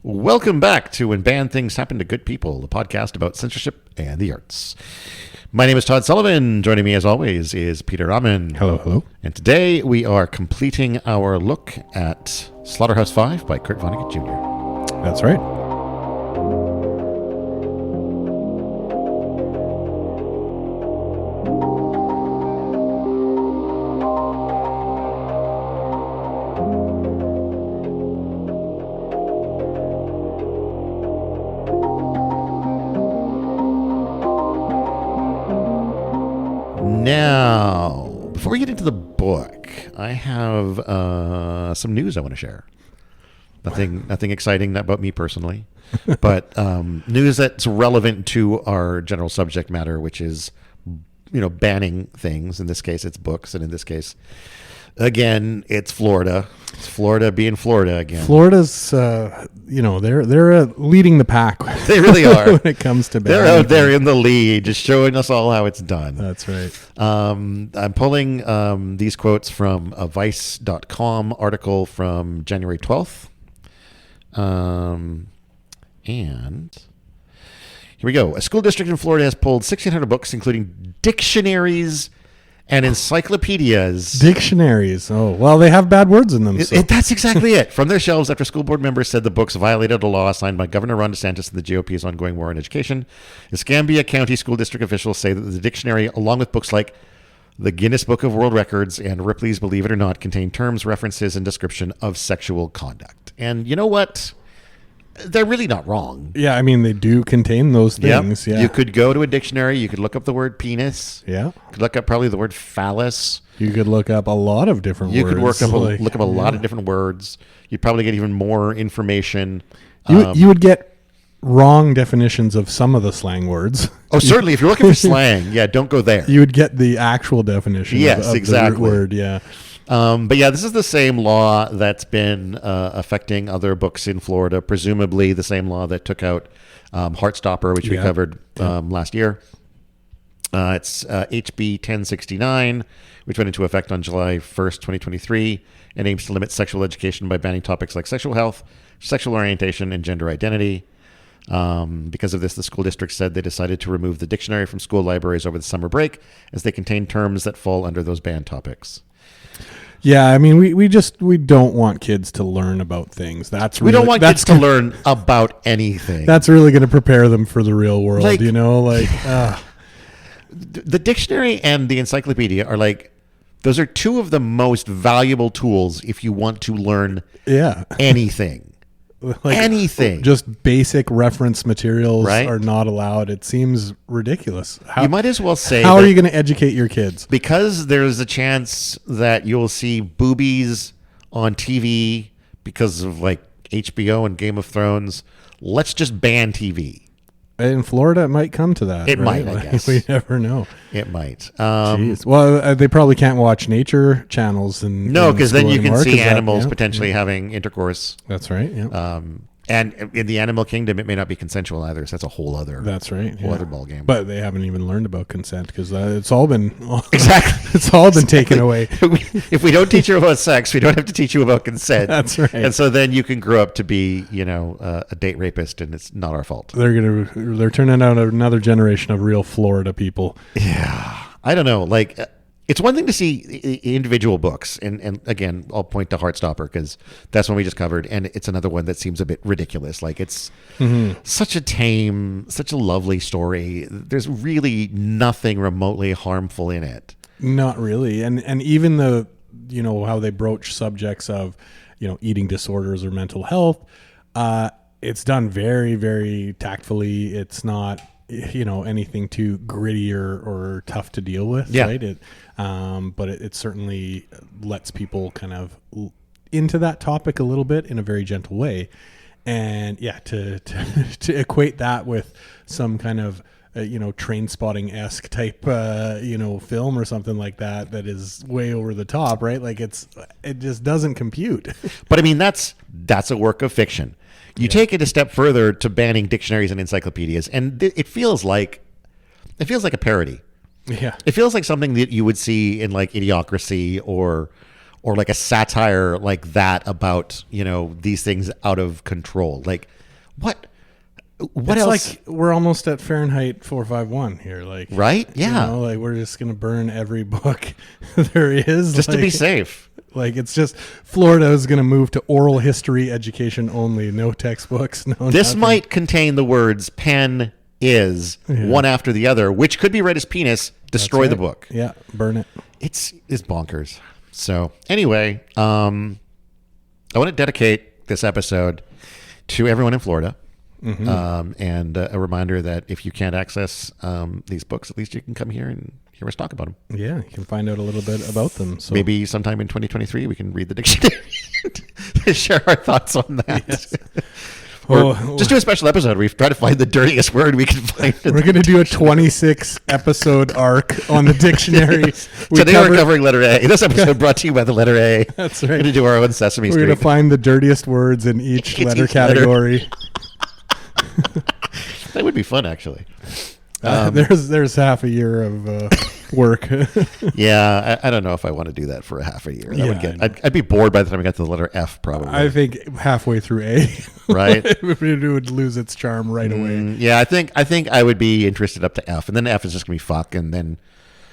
Welcome back to When Bad Things Happen to Good People, the podcast about censorship and the arts. My name is Todd Sullivan. Joining me, as always, is Peter Raman. Hello, hello. And today we are completing our look at Slaughterhouse-Five by Kurt Vonnegut Jr. That's right. Now, before we get into the book, I have some news I want to share. Nothing exciting about me personally, but news that's relevant to our general subject matter, which is, banning things. In this case, it's books, and in this case, again, it's Florida. It's Florida being Florida again. Florida's, they're leading the pack. They really are when it comes to they're out there in the lead, just showing us all how it's done. That's right. I'm pulling these quotes from a Vice.com article from January 12th. And here we go. A school district in Florida has pulled 1,600 books, including dictionaries and encyclopedias. Dictionaries. Oh, well, they have bad words in them. So. That's exactly it. From their shelves after school board members said the books violated a law signed by Governor Ron DeSantis and the GOP's ongoing war on education. Escambia County school district officials say that the dictionary, along with books like the Guinness Book of World Records and Ripley's Believe It or Not, contain terms, references, and description of sexual conduct. And you know what? They're really not wrong. Yeah, I mean, they do contain those things. Yep. Yeah. You could go to a dictionary. You could look up the word penis. Yeah. You could look up probably the word phallus. You could look up a lot of different words. You could look up a lot of different words. You'd probably get even more information. You would get wrong definitions of some of the slang words. Oh, certainly. If you're looking for slang, don't go there. You would get the actual definition of exactly. The root word, yeah. But yeah, this is the same law that's been affecting other books in Florida, presumably the same law that took out Heartstopper, which we covered last year. It's HB 1069, which went into effect on July 1st, 2023, and aims to limit sexual education by banning topics like sexual health, sexual orientation, and gender identity. Because of this, the school district said they decided to remove the dictionary from school libraries over the summer break, as they contain terms that fall under those banned topics. Yeah, I mean, we don't want kids to learn about things. We don't want kids to learn about anything. That's really going to prepare them for the real world, The dictionary and the encyclopedia are those are two of the most valuable tools if you want to learn anything. Anything. Just basic reference materials are not allowed. It seems ridiculous. You might as well say, how are you going to educate your kids? Because there's a chance that you'll see boobies on TV because of HBO and Game of Thrones. Let's just ban TV. In Florida, it might come to that. It might, I guess. We never know. It might. Jeez. Well, they probably can't watch nature channels. No, because then you can see animals potentially having intercourse. That's right. Yeah. And in the animal kingdom, it may not be consensual either. So that's a whole other. That's right. Whole other ballgame. But they haven't even learned about consent because it's all been exactly. It's all been taken away. If we don't teach you about sex, we don't have to teach you about consent. That's right. And so then you can grow up to be, a date rapist, and it's not our fault. They're turning out another generation of real Florida people. Yeah, I don't know. It's one thing to see individual books, and again, I'll point to Heartstopper because that's one we just covered, and it's another one that seems a bit ridiculous. It's such a lovely story. There's really nothing remotely harmful in it. Not really, and even the how they broach subjects of eating disorders or mental health. It's done very, very tactfully. It's not anything too gritty or tough to deal with, right? But it certainly lets people kind of into that topic a little bit in a very gentle way. And to equate that with some kind of train spotting-esque type film or something like that is way over the top, right? It just doesn't compute. But I mean, that's a work of fiction. You take it a step further to banning dictionaries and encyclopedias, and it feels like a parody. Yeah, it feels like something that you would see in Idiocracy or or like a satire like that about, these things out of control. Like what it's else? Like we're almost at Fahrenheit 451 here. Like, right? Yeah. Like we're just going to burn every book there is. Just to be safe. Like it's just Florida is going to move to oral history education only. No textbooks. No. This nothing. might contain the words pen is one after the other, which could be read as penis. Destroy right. the book. Yeah. Burn it. It's bonkers. So anyway, I want to dedicate this episode to everyone in Florida. And a reminder that if you can't access these books, at least you can come here and hear us talk about them. Yeah, you can find out a little bit about them. So maybe sometime in 2023 we can read the dictionary to share our thoughts on that. Yes. Or just do a special episode where we try to find the dirtiest word we can find. We're going to do a 26 episode arc on the dictionary. Yes. Today we're covering letter A. This episode brought to you by the letter A. That's right. We're going to do our own Sesame Street. We're going to find the dirtiest words in each letter category. That would be fun, actually. There's half a year of work. Yeah, I don't know if I want to do that for a half a year. I'd be bored by the time I got to the letter F, probably. I think halfway through A, right, it would lose its charm right away. Yeah, I think I would be interested up to F, and then F is just gonna be fuck, and then.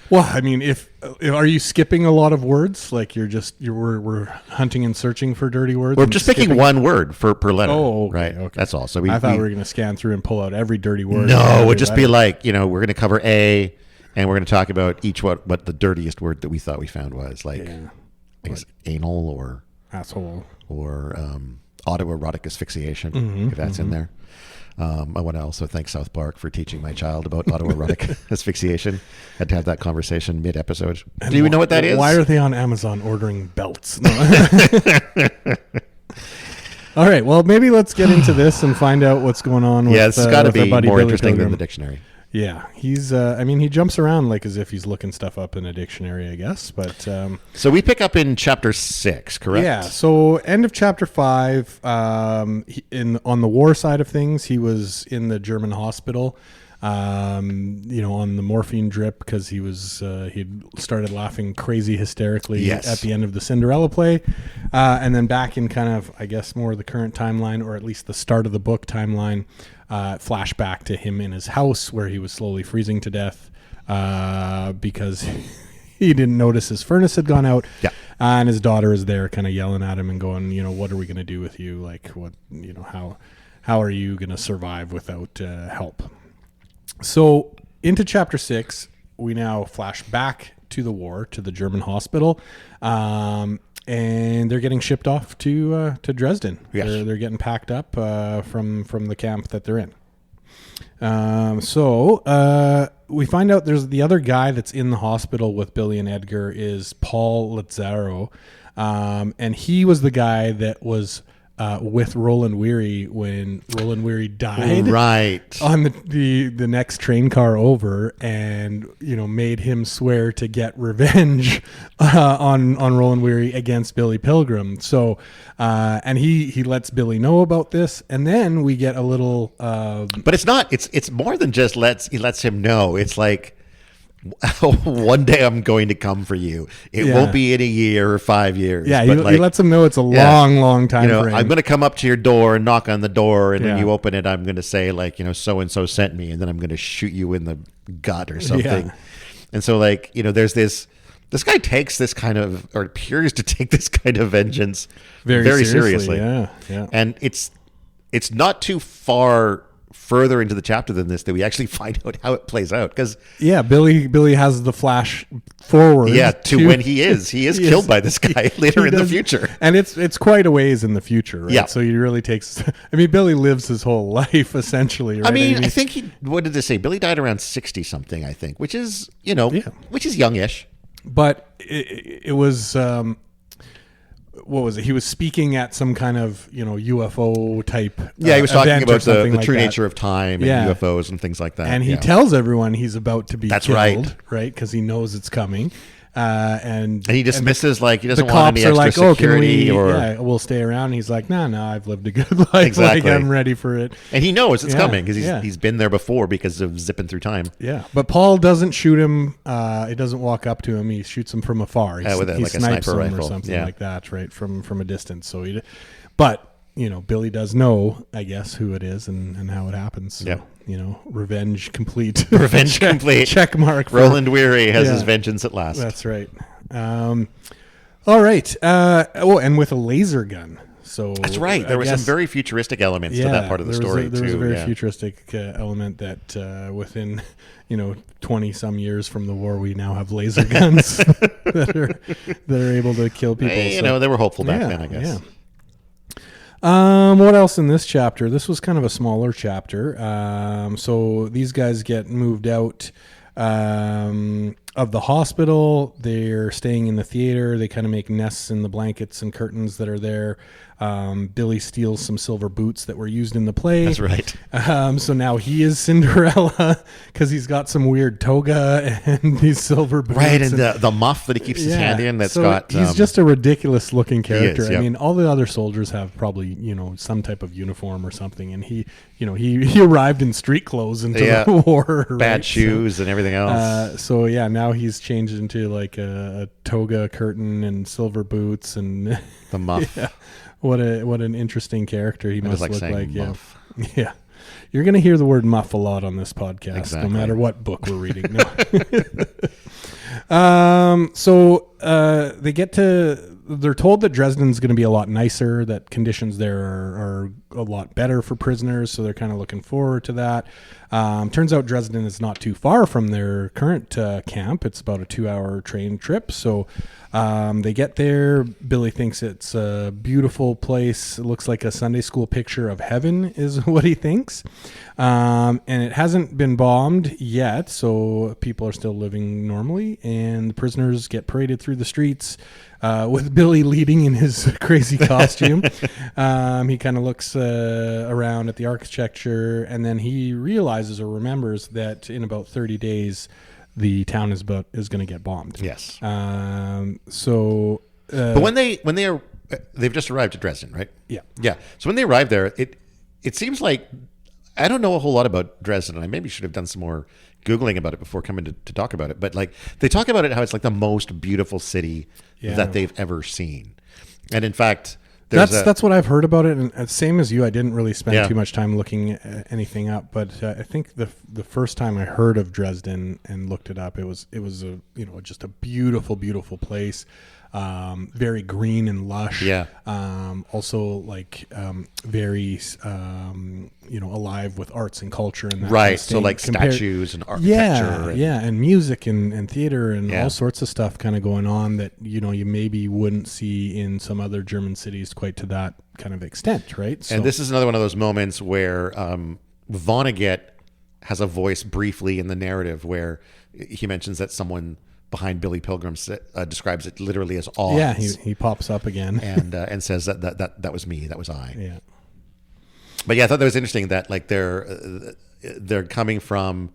Well, I mean, if are you skipping a lot of words? Like we're hunting and searching for dirty words. We're just picking one word per letter. Oh, okay, right. Okay. That's all. So I thought we were going to scan through and pull out every dirty word. No, it would just be like, we're going to cover A, and we're going to talk about each what the dirtiest word that we thought we found was, like, I guess anal or asshole or autoerotic asphyxiation, if that's in there. I want to also thank South Park for teaching my child about autoerotic asphyxiation. Had to have that conversation mid-episode. Do you know what that is? Why are they on Amazon ordering belts? No. All right, well, maybe let's get into this and find out what's going on with it's got to be more Billy interesting Pilgrim. than the dictionary. Yeah, he's. He jumps around like as if he's looking stuff up in a dictionary, I guess. But so we pick up in chapter 6, correct? Yeah. So end of chapter 5. On the war side of things, he was in the German hospital. On the morphine drip because he'd started laughing crazy hysterically at the end of the Cinderella play, and then back in kind of, I guess, more of the current timeline, or at least the start of the book timeline. Flashback to him in his house where he was slowly freezing to death because he didn't notice his furnace had gone out. Yeah. And his daughter is there kind of yelling at him and going, what are we going to do with you? Like, what, how are you going to survive without help? So into chapter 6, we now flash back to the war, to the German hospital. And they're getting shipped off to Dresden. Yes. They're getting packed up from the camp that they're in. So we find out there's the other guy that's in the hospital with Billy and Edgar is Paul Lazzaro. And he was the guy that was with Roland Weary when Roland Weary died, right, on the next train car over, and made him swear to get revenge on Roland Weary against Billy Pilgrim. So and he lets Billy know about this, and then we get a little but it's more than just he lets him know. It's like, one day I'm going to come for you. It won't be in a year or 5 years. Yeah, but he lets him know it's a long time frame. I'm going to come up to your door and knock on the door, and when you open it, I'm going to say, like, so and so sent me, and then I'm going to shoot you in the gut or something. Yeah. And so, like, there's this guy takes this kind of, or appears to take this kind of vengeance very seriously. Yeah. And it's not too far further into the chapter than this that we actually find out how it plays out, because Billy has the flash forward to when he is killed by this guy later in the future, and it's quite a ways in the future, right? Yeah. So he really takes. Billy lives his whole life essentially, right? I think what did they say? Billy died around 60 something, I think, which is which is youngish, but it was. What was it? He was speaking at some kind of UFO type. He was talking about the true like nature of time and UFOs and things like that. And he tells everyone he's about to be killed, right? Because he knows it's coming. And he dismisses he doesn't the want cops any are extra like, security we'll stay around. And he's like, no, I've lived a good life. Exactly. I'm ready for it. And he knows it's coming because yeah. he's been there before because of zipping through time. Yeah, but Paul doesn't shoot him. He doesn't walk up to him. He shoots him from afar. He With a snipes sniper him rifle or something Yeah. like that, right from a distance. So but Billy does know, I guess, who it is and how it happens. So, revenge complete. Revenge complete. Check mark. Roland Weary has his vengeance at last. That's right. All right. And with a laser gun. So that's right. There were some very futuristic elements to that part of the story, there was a very futuristic element that within 20 some years from the war, we now have laser guns that are able to kill people. They were hopeful back then, I guess. Yeah. What else in this chapter? This was kind of a smaller chapter. So these guys get moved out of the hospital. They're staying in the theater. They kind of make nests in the blankets and curtains that are there. Billy steals some silver boots that were used in the play. That's right. So now he is Cinderella because he's got some weird toga and these silver boots. Right, and the muff that he keeps his hand in he's just a ridiculous looking character. Yep. I mean, all the other soldiers have probably, some type of uniform or something. And he arrived in street clothes into the war. Bad shoes and everything else. Now he's changed into a toga curtain and silver boots and the muff. Yeah. What an interesting character he must look like. Muff. Yeah. You're going to hear the word muff a lot on this podcast, no matter what book we're reading. They're told that Dresden's going to be a lot nicer, that conditions there are a lot better for prisoners, so they're kind of looking forward to that. Turns out Dresden is not too far from their current camp. It's about a 2-hour train trip, so they get there. Billy thinks it's a beautiful place. It looks like a Sunday school picture of heaven is what he thinks. And it hasn't been bombed yet, so people are still living normally, and the prisoners get paraded through the streets with Billy leading in his crazy costume. He kind of looks around at the architecture, and then he realizes or remembers that in about 30 days, the town is going to get bombed. Yes. But when they've just arrived at Dresden, right? Yeah. Yeah. So when they arrive there, it seems like I don't know a whole lot about Dresden. I maybe should have done some more Googling about it before coming to talk about it. But they talk about it how it's the most beautiful city that they've ever seen. And in fact, that's what I've heard about it. And same as you, I didn't really spend too much time looking anything up. But I think the first time I heard of Dresden and looked it up, it was just a beautiful, beautiful place. Very green and lush. Yeah. Also very alive with arts and culture and that right. Kind of so statues and architecture. And music and theater and all sorts of stuff kind of going on that you maybe wouldn't see in some other German cities quite to that kind of extent, right? So, and this is another one of those moments where Vonnegut has a voice briefly in the narrative where he mentions that someone behind Billy Pilgrim describes it literally as odds. Yeah, he pops up again and says that was me, that was I. Yeah. But I thought that was interesting that they're coming from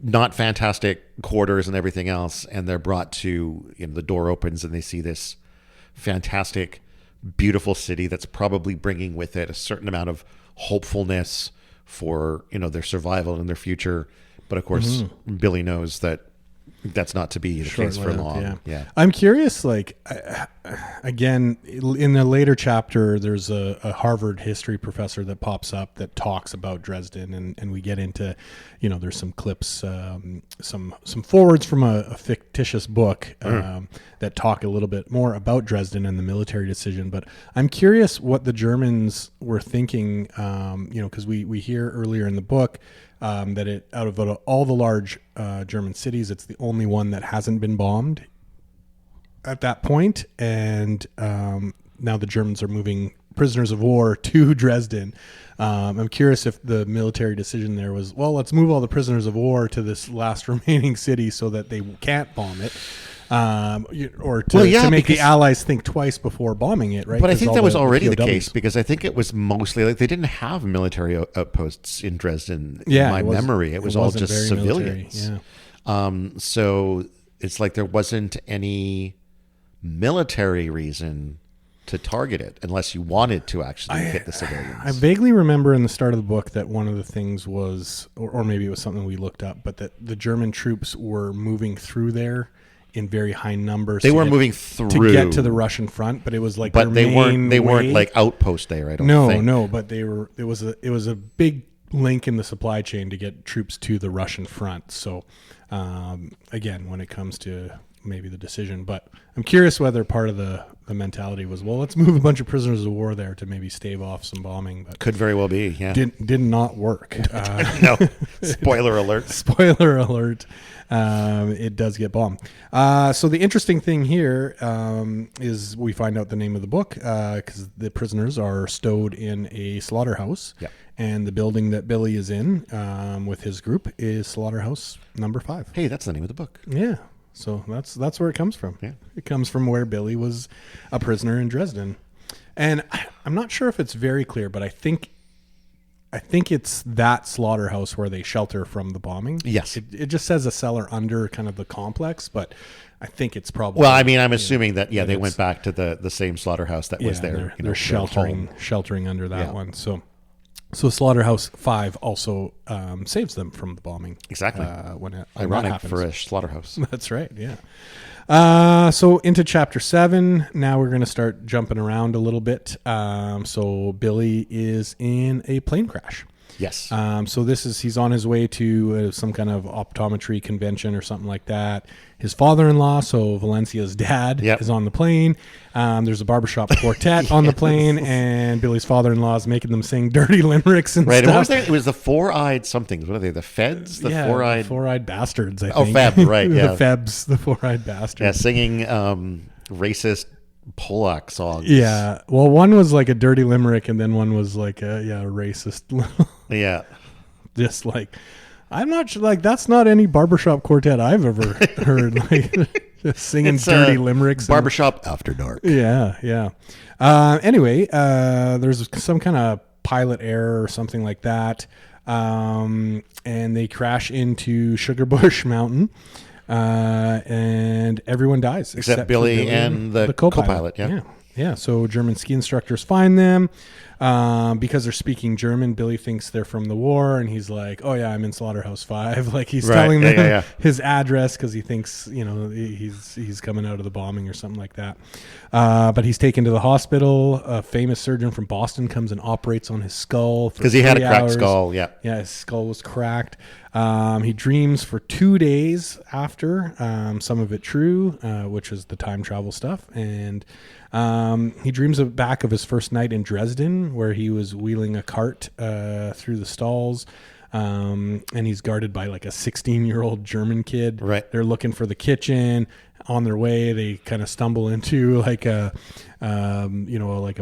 not fantastic quarters and everything else, and they're brought to the door opens and they see this fantastic, beautiful city that's probably bringing with it a certain amount of hopefulness for their survival and their future. But of course, Billy knows that that's not to be the case for long. Yeah. I'm curious, again, in the later chapter, there's a Harvard history professor that pops up that talks about Dresden, and we get into, there's some clips, some forwards from a fictitious book that talk a little bit more about Dresden and the military decision. But I'm curious what the Germans were thinking, because we hear earlier in the book that out of all the large German cities, it's the only one that hasn't been bombed at that point. And now the Germans are moving prisoners of war to Dresden. I'm curious if the military decision there was, well, let's move all the prisoners of war to this last remaining city so that they can't bomb it. To make the Allies think twice before bombing it, right? But I think that was already the case because I think it was mostly they didn't have military outposts in Dresden. In my memory, it was all just civilians. Yeah. So it's like there wasn't any military reason to target it unless you wanted to actually hit the civilians. I vaguely remember in the start of the book that one of the things was, or maybe it was something we looked up, but that the German troops were moving through there in very high numbers. They were moving through to get to the Russian front, but it was like but their they weren't way. like outposts there. I don't think. No, but they were. It was a big link in the supply chain to get troops to the Russian front. So again, when it comes to maybe the decision, but I'm curious whether part of the mentality was, well, let's move a bunch of prisoners of war there to maybe stave off some bombing, but Could very well be. Yeah. did not work. No. Spoiler alert. Spoiler alert. It does get bombed. So the interesting thing here is we find out the name of the book because the prisoners are stowed in a slaughterhouse. Yeah. And the building that Billy is in with his group is Slaughterhouse number 5. Hey, that's the name of the book. Yeah. So that's where it comes from. Yeah. It comes from where Billy was a prisoner in Dresden. And I'm not sure if it's very clear, but I think it's that slaughterhouse where they shelter from the bombing. Yes. It just says a cellar under kind of the complex, but I think it's probably. Well, I mean, I'm assuming that they went back to the same slaughterhouse that was there. They're sheltering under that Yeah. one. So Slaughterhouse-Five also saves them from the bombing. Exactly. When that Ironic happens. for a slaughterhouse. That's right. Yeah. So into chapter 7. Now we're going to start jumping around a little bit. So Billy is in a plane crash. Yes. So he's on his way to some kind of optometry convention or something like that. His father-in-law, so Valencia's dad, is on the plane. There's a barbershop quartet on the plane, and Billy's father-in-law is making them sing dirty limericks and right. stuff. And what was there? It was the four-eyed somethings. What are they? The Feds? The four-eyed bastards, I think. Oh, Feb, right. Yeah. The Febs, the four-eyed bastards. Yeah, singing racist Polak songs. Yeah. Well, one was like a dirty limerick, and then one was like a racist. Yeah. Just like, I'm not sure, like, that's not any barbershop quartet I've ever heard. Like, just singing dirty limericks. Barbershop after dark. Yeah. Anyway, there's some kind of pilot error or something like that. And they crash into Sugarbush Mountain. And everyone dies except Billy and the co-pilot. Yeah. So German ski instructors find them because they're speaking German. Billy thinks they're from the war, and he's like, "Oh yeah, I'm in Slaughterhouse-Five." Like he's telling them his address because he thinks he's coming out of the bombing or something like that. But he's taken to the hospital. A famous surgeon from Boston comes and operates on his skull because he had a cracked skull. Yeah, his skull was cracked. He dreams for 2 days after, some of it true, which is the time travel stuff. And he dreams back of his first night in Dresden, where he was wheeling a cart through the stalls. And he's guarded by like a 16-year-old German kid. Right. They're looking for the kitchen. On their way, they kind of stumble into like a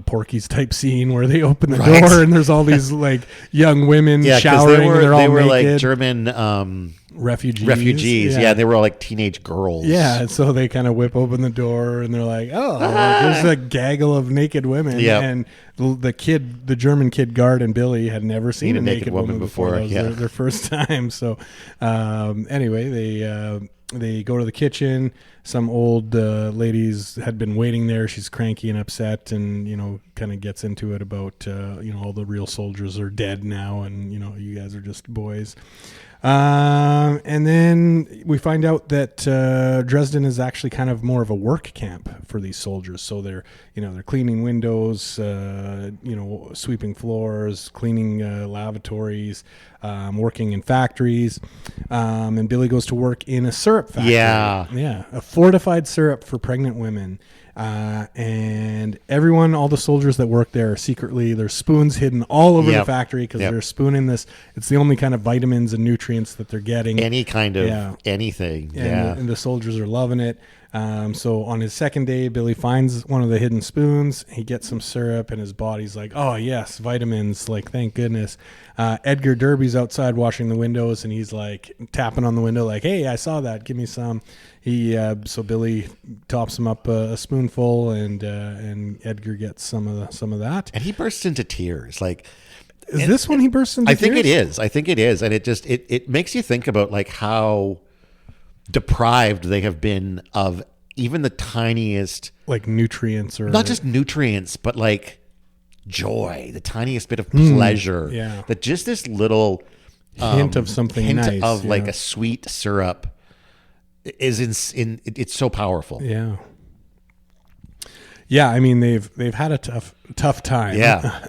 Porky's type scene where they open the door and there's all these like young women showering. They were like German refugees. Yeah, they were all like teenage girls. Yeah, and so they kind of whip open the door and they're like, "Oh, there's a gaggle of naked women." Yep. And the German kid guard and Billy had never seen a naked woman before. That was their first time. So anyway, they go to the kitchen. Some old ladies had been waiting there. She's cranky and upset, and kind of gets into it about all the real soldiers are dead now, and you guys are just boys. And then we find out that Dresden is actually kind of more of a work camp for these soldiers. So they're cleaning windows, sweeping floors, cleaning lavatories, working in factories. And Billy goes to work in a syrup factory. Yeah, a fortified syrup for pregnant women. And all the soldiers that work there are secretly, there's spoons hidden all over the factory because they're spooning this. It's the only kind of vitamins and nutrients that they're getting. Any kind of anything. And the soldiers are loving it. So on his second day, Billy finds one of the hidden spoons. He gets some syrup and his body's like, "Oh yes, vitamins, like thank goodness." Edgar Derby's outside washing the windows and he's like tapping on the window like, "Hey, I saw that. Give me some." So Billy tops him up a spoonful and Edgar gets some of that. And he bursts into tears. Like, is this when he bursts into tears? I think it is. And it just, it makes you think about like how deprived they have been of even the tiniest, like nutrients, or not just nutrients, but like joy, the tiniest bit of pleasure. Yeah. That just this little hint of something nice, of like a sweet syrup is it's so powerful. Yeah. Yeah, I mean they've had a tough time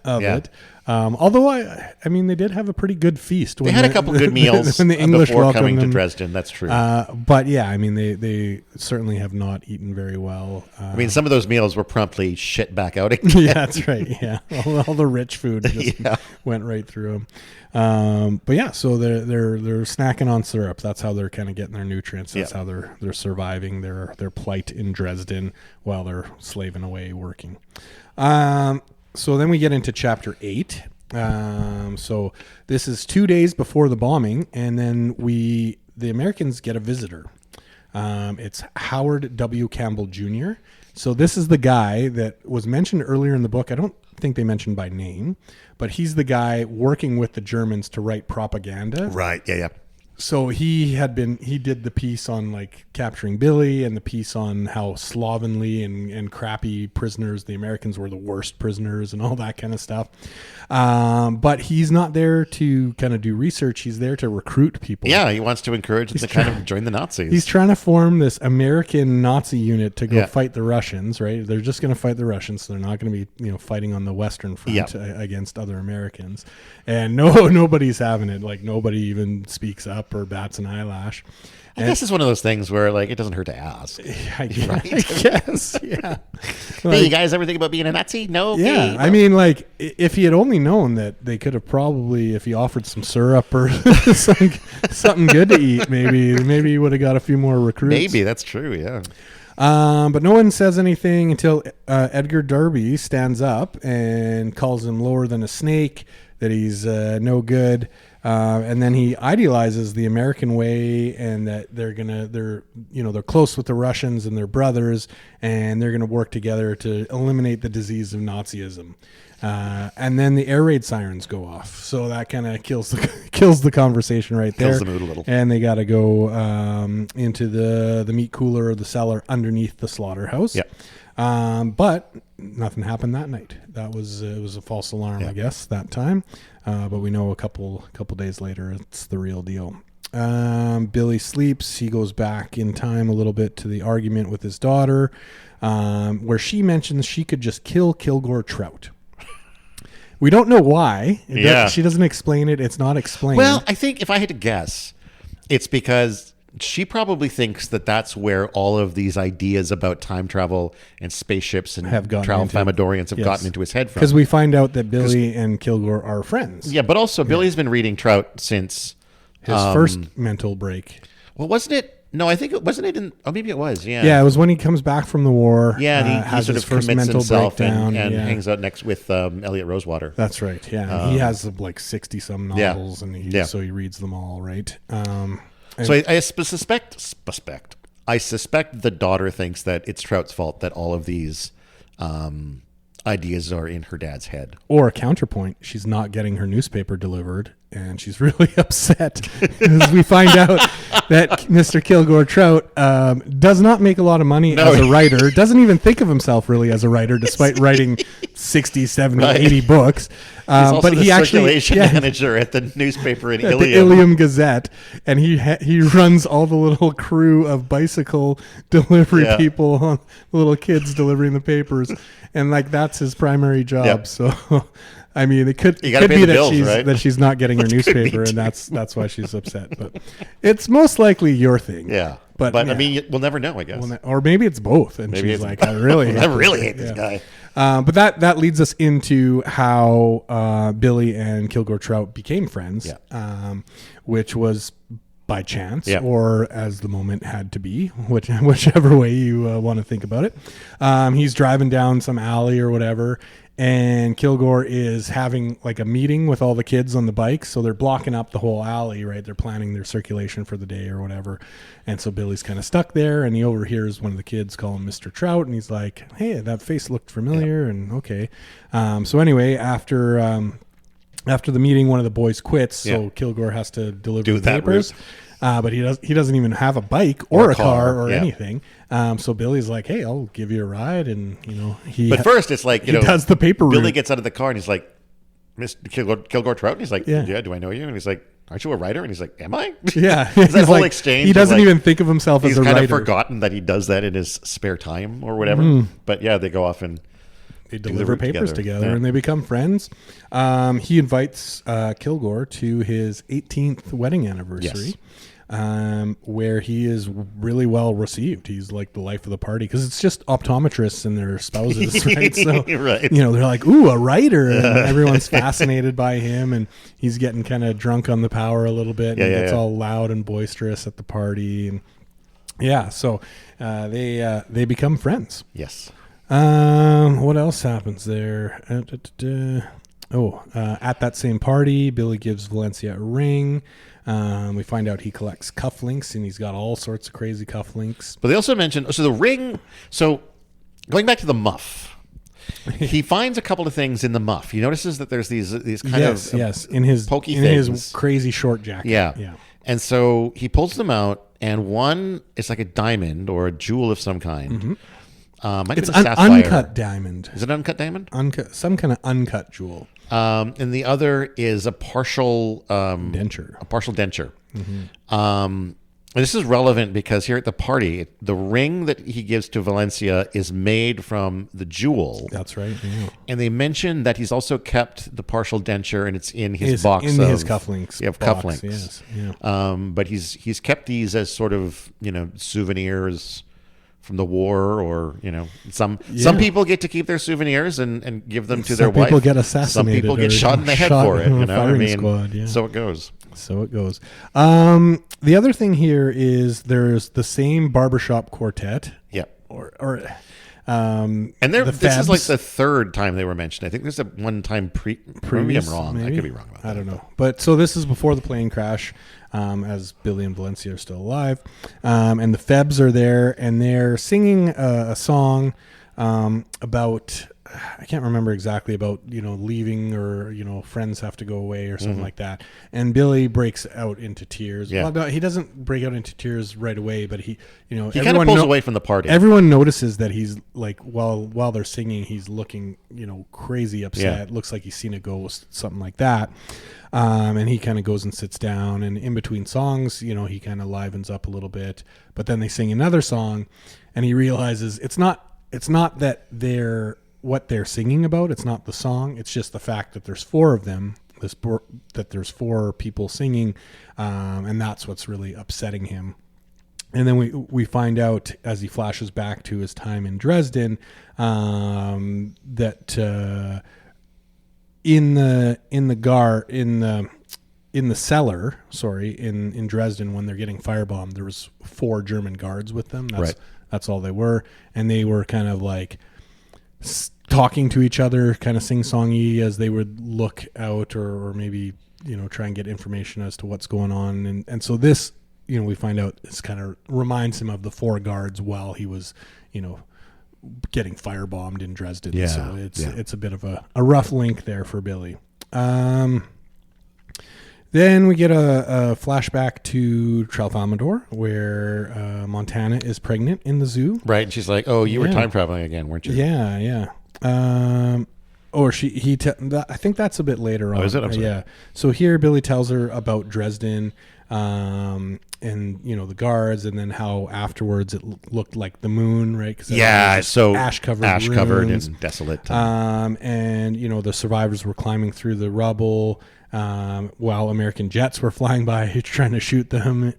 of it. Although I mean they did have a pretty good feast. They had a couple good meals when the English before coming to Dresden. That's true. But yeah, I mean they certainly have not eaten very well. I mean some of those meals were promptly shit back out again. Yeah, that's right. Yeah, all the rich food just went right through them. But yeah, so they're snacking on syrup. That's how they're kind of getting their nutrients. That's how they're surviving their plight in Dresden while they're slaving away working. So then we get into chapter 8. So this is 2 days before the bombing, and then the Americans get a visitor. It's Howard W. Campbell Jr. So this is the guy that was mentioned earlier in the book. I don't think they mentioned by name, but he's the guy working with the Germans to write propaganda. Right. Yeah. So he did the piece on like capturing Billy and the piece on how slovenly and crappy prisoners, the Americans were the worst prisoners and all that kind of stuff. But he's not there to kind of do research. He's there to recruit people. Yeah, he wants to encourage them to kind of join the Nazis. He's trying to form this American Nazi unit to go fight the Russians, right? They're just going to fight the Russians. So they're not going to be, fighting on the Western front against other Americans. And nobody's having it. Like nobody even speaks up or bats an eyelash. I guess it's one of those things where like it doesn't hurt to ask. I guess, yeah. Hey, you guys ever think about being a Nazi? No. Yeah, okay, no. I mean, like if he had only known that they could have probably, if he offered some syrup or something good to eat, maybe he would have got a few more recruits. Maybe that's true. Yeah. But no one says anything until Edgar Darby stands up and calls him lower than a snake, that he's no good. And then he idealizes the American way and that they're close with the Russians and they're brothers and they're going to work together to eliminate the disease of Nazism. And then the air raid sirens go off. So that kind of kills the conversation right there. Kills the mood a little. And they got to go into the meat cooler or the cellar underneath the slaughterhouse. Yep. But nothing happened that night. It was a false alarm, I guess, that time. But we know a couple days later, it's the real deal. Billy sleeps. He goes back in time a little bit to the argument with his daughter, where she mentions she could just kill Kilgore Trout. We don't know why. She doesn't explain it. It's not explained. Well, I think if I had to guess, it's because she probably thinks that that's where all of these ideas about time travel and spaceships and travel Famadorians have gotten into his head from. Because we find out that Billy and Kilgore are friends. Yeah, but also Billy's been reading Trout since his first mental break. Well, wasn't it? No, I think it wasn't it in. Oh, maybe it was. Yeah. Yeah, it was when he comes back from the war. Yeah, and he sort of first commits mental himself breakdown and hangs out next with Elliot Rosewater. That's right. Yeah, and he has like 60-some novels, and so he reads them all. Right. So I suspect the daughter thinks that it's Trout's fault that all of these ideas are in her dad's head. Or a counterpoint, she's not getting her newspaper delivered, and she's really upset because we find out that Mr. Kilgore Trout does not make a lot of money as a writer, doesn't even think of himself really as a writer, despite writing 60, 70, 80 books. He's also the circulation manager at the newspaper in Ilium. The Ilium Gazette, and he runs all the little crew of bicycle delivery people, little kids delivering the papers, and like that's his primary job. Yep. So, I mean, it could be that she's not getting her newspaper, and that's why she's upset. But it's most likely your thing. Yeah. But I mean, we'll never know, I guess. Or maybe it's both, and maybe she's like, I really hate this guy. But that leads us into how Billy and Kilgore Trout became friends, which was by chance or as the moment had to be, whichever way you want to think about it. He's driving down some alley or whatever, and Kilgore is having like a meeting with all the kids on the bikes. So they're blocking up the whole alley, right? They're planning their circulation for the day or whatever. And so Billy's kind of stuck there, and he overhears one of the kids call him Mr. Trout, and he's like, hey, that face looked familiar. And okay. So anyway, after the meeting, one of the boys quits, so Kilgore has to deliver the papers. but he doesn't even have a bike or a car or yeah. anything. So Billy's like, hey, I'll give you a ride. And, But first it's like, he does the paper route. Billy gets out of the car and he's like, Mr. Kilgore Trout? And he's like, yeah, do I know you? And he's like, aren't you a writer? And he's like, am I? Yeah. That whole exchange. He doesn't even think of himself as a writer. He's kind of forgotten that he does that in his spare time or whatever. But yeah, they go off and they deliver papers together yeah. and they become friends. He invites Kilgore to his 18th wedding anniversary, where he is really well received. He's like the life of the party because it's just optometrists and their spouses, right? So, right. they're like, ooh, a writer. And everyone's fascinated by him. And he's getting kind of drunk on the power a little bit. And gets all loud and boisterous at the party. And so they become friends. Yes. What else happens there? At that same party, Billy gives Valencia a ring. We find out he collects cufflinks, and he's got all sorts of crazy cufflinks. But they also mention, the ring, going back to the muff, he finds a couple of things in the muff. He notices that there's these kind of in his pokey in things. his crazy short jacket. Yeah. And so he pulls them out, and one is like a diamond or a jewel of some kind. Mm-hmm. It's an uncut diamond. Is it an uncut diamond? Some kind of uncut jewel. And the other is a partial denture. Mm-hmm. And this is relevant because here at the party, the ring that he gives to Valencia is made from the jewel. That's right. Yeah. And they mention that he's also kept the partial denture, and it's in his box. In his cufflinks. Yeah, cufflinks. Yes. Yeah. But he's kept these as sort of souvenirs from the war, or some people get to keep their souvenirs and give them to their wife. Some people get assassinated. Some people get shot in the head for it. Squad, so it goes. The other thing here is there's the same barbershop quartet. Yeah. And this is like the third time they were mentioned. I think there's a one time maybe I'm wrong. Maybe? I could be wrong about that. I don't know. But so this is before the plane crash, as Billy and Valencia are still alive. And the Febs are there, and they're singing a song about, I can't remember exactly, about, leaving, or, friends have to go away or something like that. And Billy breaks out into tears. Yeah. Well, he doesn't break out into tears right away, but he kind of pulls away from the party. Everyone notices that he's like, while they're singing, he's looking, crazy upset. Yeah. Looks like he's seen a ghost, something like that. And he kind of goes and sits down, and in between songs, he kind of livens up a little bit, but then they sing another song, and he realizes it's not that what they're singing about. It's not the song. It's just the fact that there's four of them, that there's four people singing. And that's what's really upsetting him. And then we find out, as he flashes back to his time in Dresden, that in the cellar, in Dresden, when they're getting firebombed, there was 4 German guards with them. That's all they were, and they were kind of like talking to each other, kind of sing-songy, as they would look out or maybe try and get information as to what's going on. And so this, we find out, this kind of reminds him of the 4 guards while he was getting firebombed in Dresden. Yeah, so it's a bit of a rough link there for Billy. Then we get a flashback to Tralfamadore, where Montana is pregnant in the zoo. Right, and she's like, "Oh, you were time traveling again, weren't you?" Yeah. I think that's a bit later on. Oh, is it? I'm sorry. Yeah. So here, Billy tells her about Dresden, and the guards, and then how afterwards it looked like the moon, right? So ash covered and desolate. And the survivors were climbing through the rubble, while American jets were flying by trying to shoot them.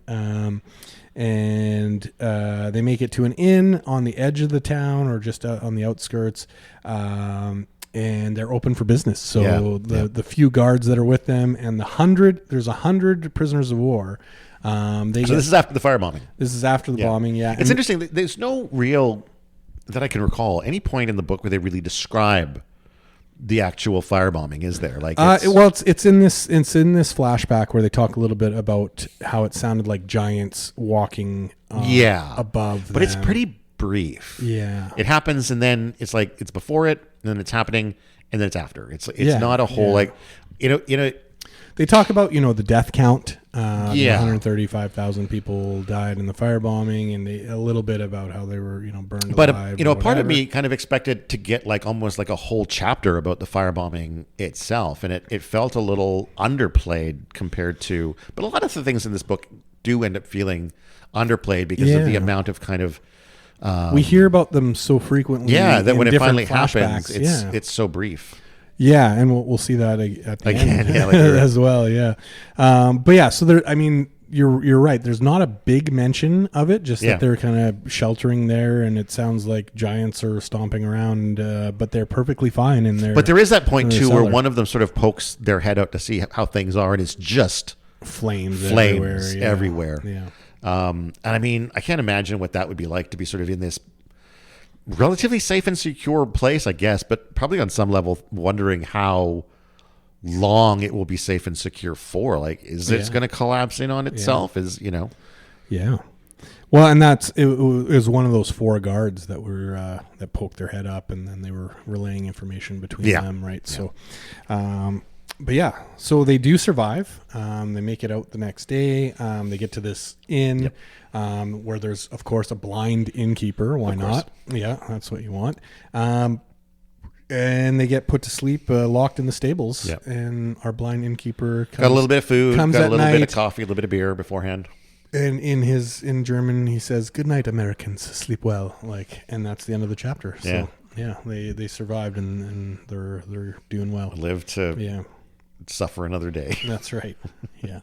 And they make it to an inn on the edge of the town, or just on the outskirts, and they're open for business. So the few guards that are with them, and there's 100 prisoners of war. This is after the firebombing. This is after the bombing, yeah. It's interesting. There's no real, that I can recall, any point in the book where they really describe the actual firebombing, is there? Like, it's in this flashback where they talk a little bit about how it sounded like giants walking above them. But it's pretty brief. Yeah. It happens, and then it's like it's before it, and then it's happening, and then it's after. It's not a whole They talk about the death count Yeah. 135,000 people died in the firebombing, and a little bit about how they were, burned But alive. part of me kind of expected to get like almost like a whole chapter about the firebombing itself, and it felt a little underplayed compared to. But a lot of the things in this book do end up feeling underplayed because of the amount of kind of. We hear about them so frequently. Yeah, that when it finally flashbacks. happens, it's so brief. Yeah, and we'll see that at the end later. as well. Yeah, but yeah, so there. I mean, you're right. There's not a big mention of it, just that they're kind of sheltering there, and it sounds like giants are stomping around, but they're perfectly fine in there. But there is that point too where one of them sort of pokes their head out to see how things are, and it's just flames everywhere. Yeah. And I mean, I can't imagine what that would be like to be sort of in this relatively safe and secure place, I guess, but probably on some level wondering how long it will be safe and secure for. Like, is it going to collapse in on itself? Yeah. Well, and it was one of those 4 guards that were that poked their head up, and then they were relaying information between them, right? Yeah. So, but yeah, so they do survive. They make it out the next day. They get to this inn where there's, of course, a blind innkeeper. Why not? Yeah, that's what you want. And they get put to sleep, locked in the stables. Yep. And our blind innkeeper got a little bit of food, got a little bit of coffee, a little bit of beer beforehand. And in German, he says, "Good night, Americans. Sleep well." And that's the end of the chapter. So they survived, and they're doing well. Live to suffer another day. That's right. Yeah.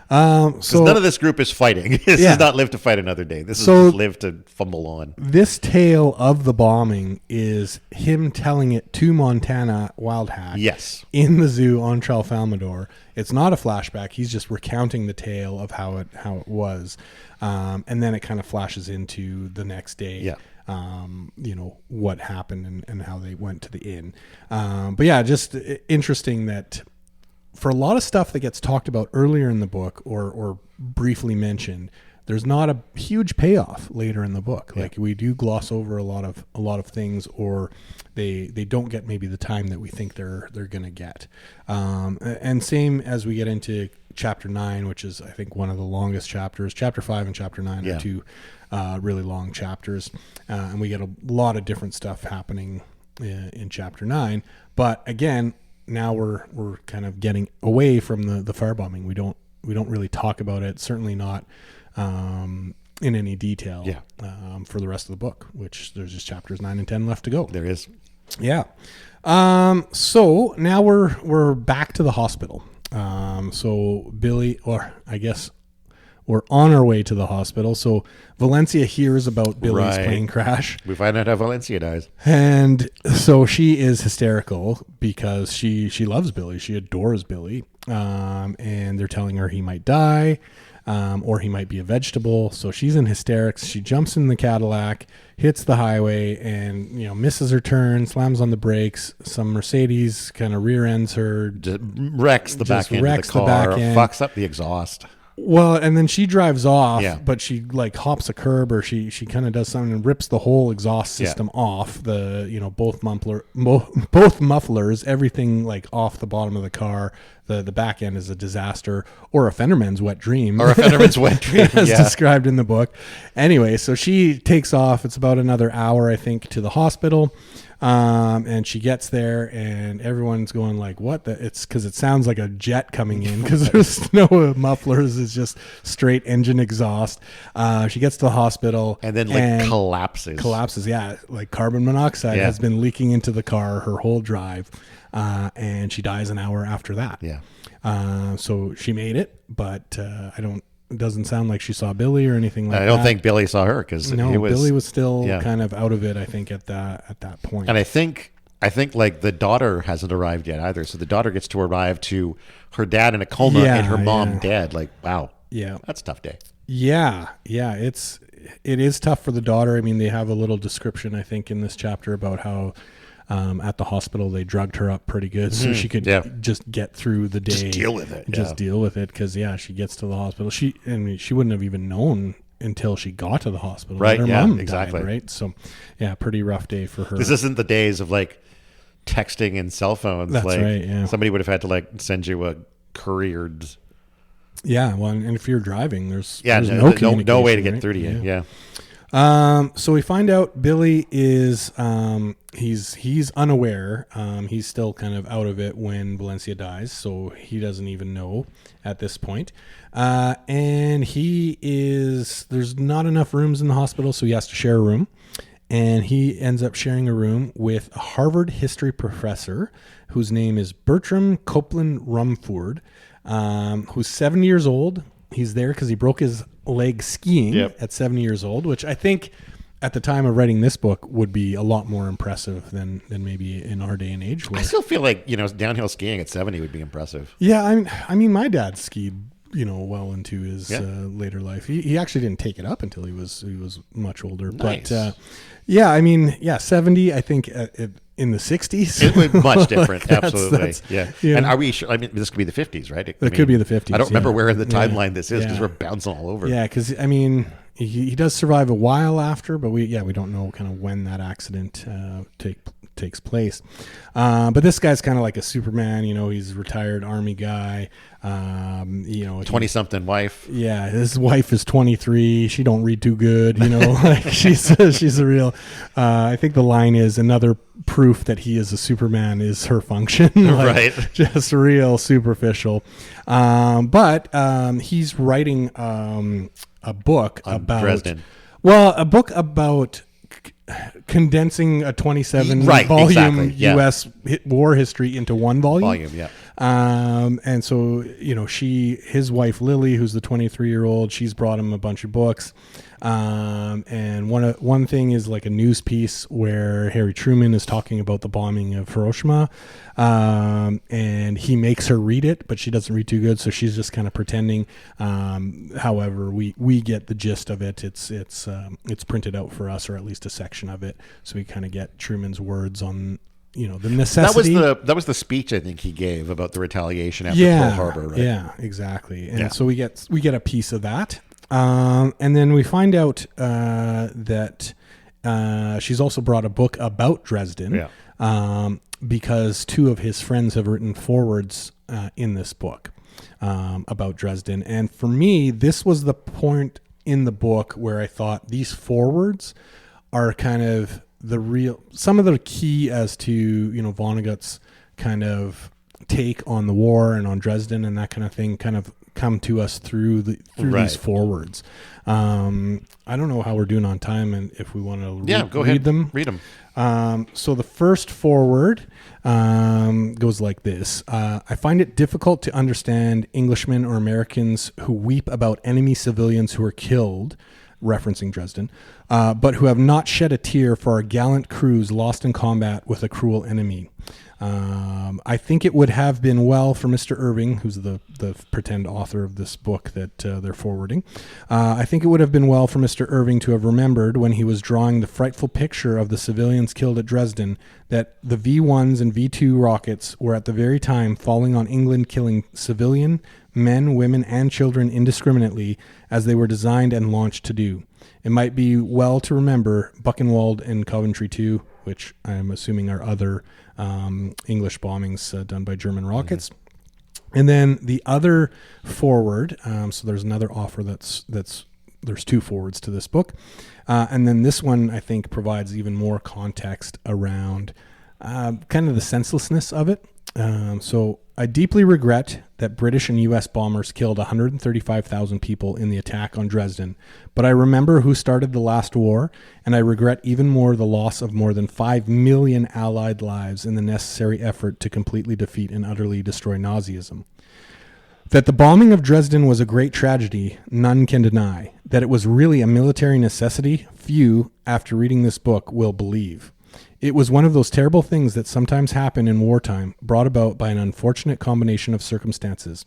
So none of this group is fighting. This is not live to fight another day. This is just live to fumble on. This tale of the bombing is him telling it to Montana Wildhack. Yes. In the zoo on Tralfamadore. It's not a flashback. He's just recounting the tale of how it was, and then it kind of flashes into the next day. Yeah. What happened and how they went to the inn. But yeah, just interesting that. For a lot of stuff that gets talked about earlier in the book or briefly mentioned, there's not a huge payoff later in the book. Yeah. Like we do gloss over a lot of things, or they don't get maybe the time that we think they're going to get. And same as we get into chapter 9, which is I think one of the longest chapters. Chapter 5 and chapter 9 are 2 really long chapters, and we get a lot of different stuff happening in chapter 9. But again, now we're kind of getting away from the firebombing. We don't really talk about it. Certainly not in any detail. For the rest of the book, which there's just chapters 9 and 10 left to go. There is. Yeah. So now we're back to the hospital. So Billy, or I guess we're on our way to the hospital. So Valencia hears about Billy's plane crash. We find out how Valencia dies. And so she is hysterical because she loves Billy. She adores Billy. And they're telling her he might die, or he might be a vegetable. So she's in hysterics. She jumps in the Cadillac, hits the highway, and misses her turn, slams on the brakes. Some Mercedes kind of rear ends her. Just wrecks the back end of the car, fucks up the exhaust. Well, and then she drives off, but she hops a curb, or she kind of does something and rips the whole exhaust system off. The both mufflers, everything off the bottom of the car. The back end is a disaster, or a Fenderman's wet dream, as described in the book. Anyway, so she takes off. It's about another hour, I think, to the hospital. And she gets there, and everyone's going what? It's because it sounds like a jet coming in because there's no mufflers. It's just straight engine exhaust. She gets to the hospital and then collapses. Yeah, carbon monoxide has been leaking into the car her whole drive, and she dies an hour after that. Yeah. So she made it, but it doesn't sound like she saw Billy or anything like that. I don't think Billy saw her because Billy was still kind of out of it, I think, at that point. And I think the daughter hasn't arrived yet either. So the daughter gets to arrive to her dad in a coma and her mom dead. Wow. Yeah. That's a tough day. Yeah. Yeah. It is tough for the daughter. I mean, they have a little description, I think, in this chapter about how at the hospital they drugged her up pretty good so she could just get through the day. Just deal with it. Deal with it because, she gets to the hospital. She wouldn't have even known until she got to the hospital. Right, her mom exactly. Died, right? So, pretty rough day for her. This isn't the days of, texting and cell phones. That's right, yeah. Somebody would have had to, send you a couriered Yeah, well, and if you're driving, there's no way to communication, get right? through to you. Yeah. So we find out Billy is he's unaware. He's still kind of out of it when Valencia dies, so he doesn't even know at this point. And there's not enough rooms in the hospital, so he has to share a room. And he ends up sharing a room with a Harvard history professor whose name is Bertram Copeland Rumford, who's 70 years old. He's there because he broke his leg skiing at 70 years old, which I think at the time of writing this book would be a lot more impressive than maybe in our day and age. I still feel like, downhill skiing at 70 would be impressive. Yeah, I mean, my dad skied, well into his later life. He actually didn't take it up until he was much older. Nice. But 70. I think in the 60s, it was much different. Absolutely. That's, And are we sure? I mean, this could be the 50s, right? It could be the 50s. I don't remember where in the timeline this is because we're bouncing all over. Yeah, because I mean, he does survive a while after, but we don't know kind of when that accident takes place. But this guy's kind of like a Superman. He's a retired army guy. 20-something wife. Yeah, his wife is 23. She don't read too good. Like she's a real. I think the line is another proof that he is a Superman is her function. Right. Just real superficial. But he's writing a book about Dresden. Well, a book about condensing a 27 volume U.S. war history into one volume. And so, his wife Lily, who's the 23-year-old, she's brought him a bunch of books. And one thing is like a news piece where Harry Truman is talking about the bombing of Hiroshima. And he makes her read it, but she doesn't read too good, so she's just kind of pretending. However, we get the gist of it. It's printed out for us, or at least a section of it, so we kind of get Truman's words on the necessity. That was the speech I think he gave about the retaliation after Pearl Harbor, right? Yeah, exactly. And so we get a piece of that. And then we find out that she's also brought a book about Dresden. Because two of his friends have written forwards in this book about Dresden. And for me, this was the point in the book where I thought these forwards are kind of some of the key as to, Vonnegut's kind of take on the war and on Dresden and that kind of thing kind of come to us through these forwards. I don't know how we're doing on time and if we want to read them. Read them. So the first forward goes like this. I find it difficult to understand Englishmen or Americans who weep about enemy civilians who are killed, referencing Dresden, but who have not shed a tear for our gallant crews lost in combat with a cruel enemy. I think it would have been well for Mr. Irving, who's the pretend author of this book that they're forwarding. I think it would have been well for Mr. Irving to have remembered when he was drawing the frightful picture of the civilians killed at Dresden that the V-1s and V-2 rockets were at the very time falling on England, killing civilian men, women, and children indiscriminately as they were designed and launched to do. It might be well to remember Buchenwald and Coventry too, which I'm assuming are other English bombings done by German rockets. Mm-hmm. And then the other forward, so there's another offer there's two forwards to this book. And then this one, I think, provides even more context around kind of the senselessness of it. So I deeply regret that British and U.S. bombers killed 135,000 people in the attack on Dresden, but I remember who started the last war, and I regret even more the loss of more than 5 million Allied lives in the necessary effort to completely defeat and utterly destroy Nazism. That the bombing of Dresden was a great tragedy, none can deny. That it was really a military necessity, few, after reading this book, will believe. It was one of those terrible things that sometimes happen in wartime, brought about by an unfortunate combination of circumstances.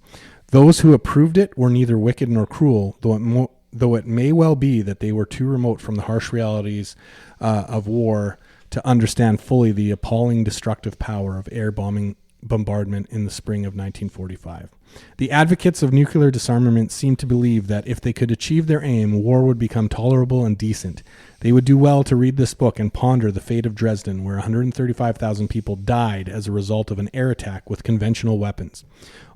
Those who approved it were neither wicked nor cruel, though it may well be that they were too remote from the harsh realities of war to understand fully the appalling destructive power of air bombing bombardment in the spring of 1945. The advocates of nuclear disarmament seemed to believe that if they could achieve their aim, war would become tolerable and decent. They would do well to read this book and ponder the fate of Dresden, where 135,000 people died as a result of an air attack with conventional weapons.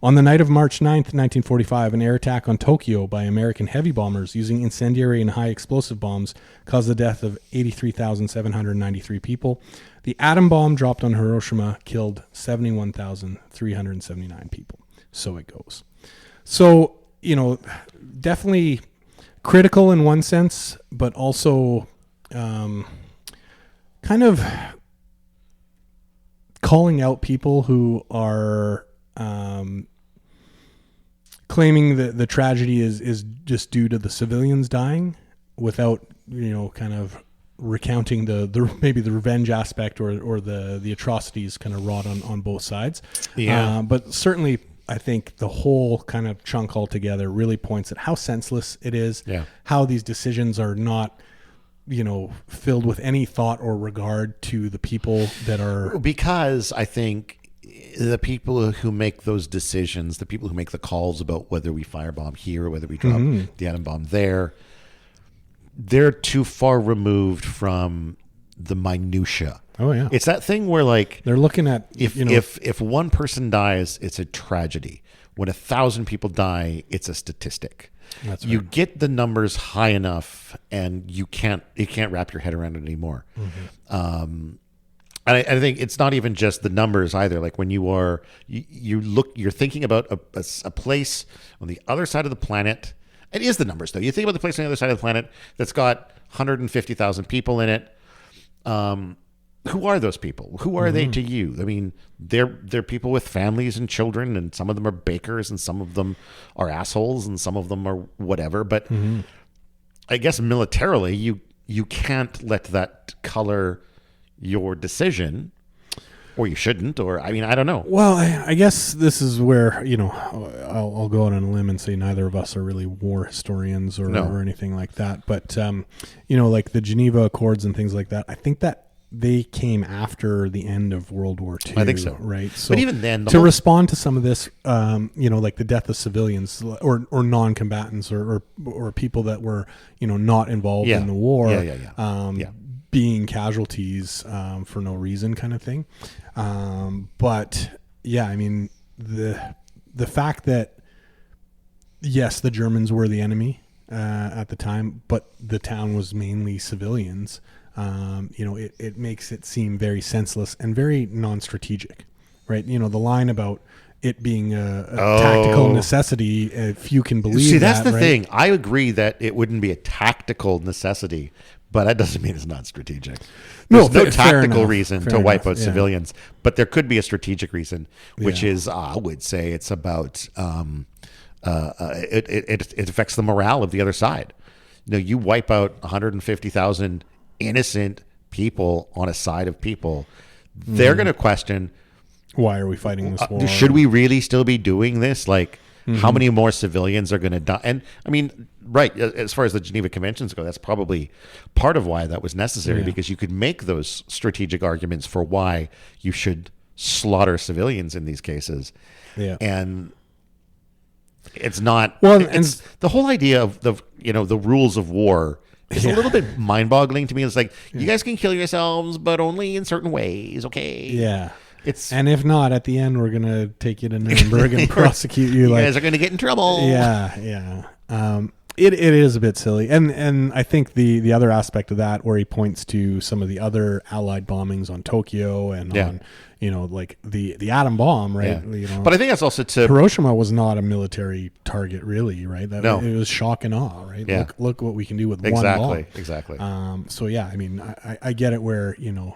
On the night of March 9th, 1945, an air attack on Tokyo by American heavy bombers using incendiary and high explosive bombs caused the death of 83,793 people. The atom bomb dropped on Hiroshima killed 71,379 people. So it goes. So, definitely critical in one sense, but also kind of calling out people who are claiming that the tragedy is just due to the civilians dying without, kind of recounting the maybe the revenge aspect or the atrocities kind of wrought on both sides. Yeah. But certainly I think the whole kind of chunk altogether really points at how senseless it is, how these decisions are not, filled with any thought or regard to the people that are... Because I think the people who make those decisions, the people who make the calls about whether we firebomb here or whether we drop the atom bomb there, they're too far removed from the minutia. Oh yeah, it's that thing where like they're looking at if one person dies, it's a tragedy. When 1,000 people die, it's a statistic. That's right. You get the numbers high enough, and you can't wrap your head around it anymore. And I think it's not even just the numbers either. Like when you're thinking about a place on the other side of the planet. It is the numbers though. You think about the place on the other side of the planet that's got 150,000 people in it. Who are those people? Who are they to you? I mean, they're people with families and children, and some of them are bakers, and some of them are assholes, and some of them are whatever. But I guess militarily, you can't let that color your decision, or you shouldn't. Or I mean, I don't know. Well, I guess this is where I'll go out on a limb and say neither of us are really war historians or anything like that. But like the Geneva Accords and things like that, I think that they came after the end of World War II. I think so. Right. So but even then, respond to some of this, like the death of civilians or non-combatants or people that were, not involved in the war, being casualties for no reason kind of thing. But yeah, I mean, the fact that, yes, the Germans were the enemy at the time, but the town was mainly civilians. It makes it seem very senseless and very non-strategic, right? The line about it being a tactical necessity, if you can believe that. See, that's the thing. I agree that it wouldn't be a tactical necessity, but that doesn't mean it's not strategitic. There's no tactical reason to wipe out civilians, but there could be a strategic reason, which is, I would say, it's about it affects the morale of the other side. You wipe out 150,000 innocent people on a side of people. They're going to question, why are we fighting this war? Should we really still be doing this? Like, how many more civilians are going to die? And I mean, right, as far as the Geneva Conventions go, that's probably part of why that was necessary, because you could make those strategic arguments for why you should slaughter civilians in these cases. Yeah. And it's not, it's the whole idea of the rules of war is a little bit mind-boggling to me. It's like, you guys can kill yourselves, but only in certain ways, okay? Yeah. And if not, at the end, we're going to take you to Nuremberg and prosecute you. You guys are going to get in trouble. Yeah. It is a bit silly. And I think the other aspect of that, where he points to some of the other Allied bombings on Tokyo and on, like the atom bomb, right? Yeah. But I think that's also Hiroshima was not a military target, really, right? It was shock and awe, right? Yeah. Look what we can do with one bomb. Exactly. So yeah, I mean, I get it where,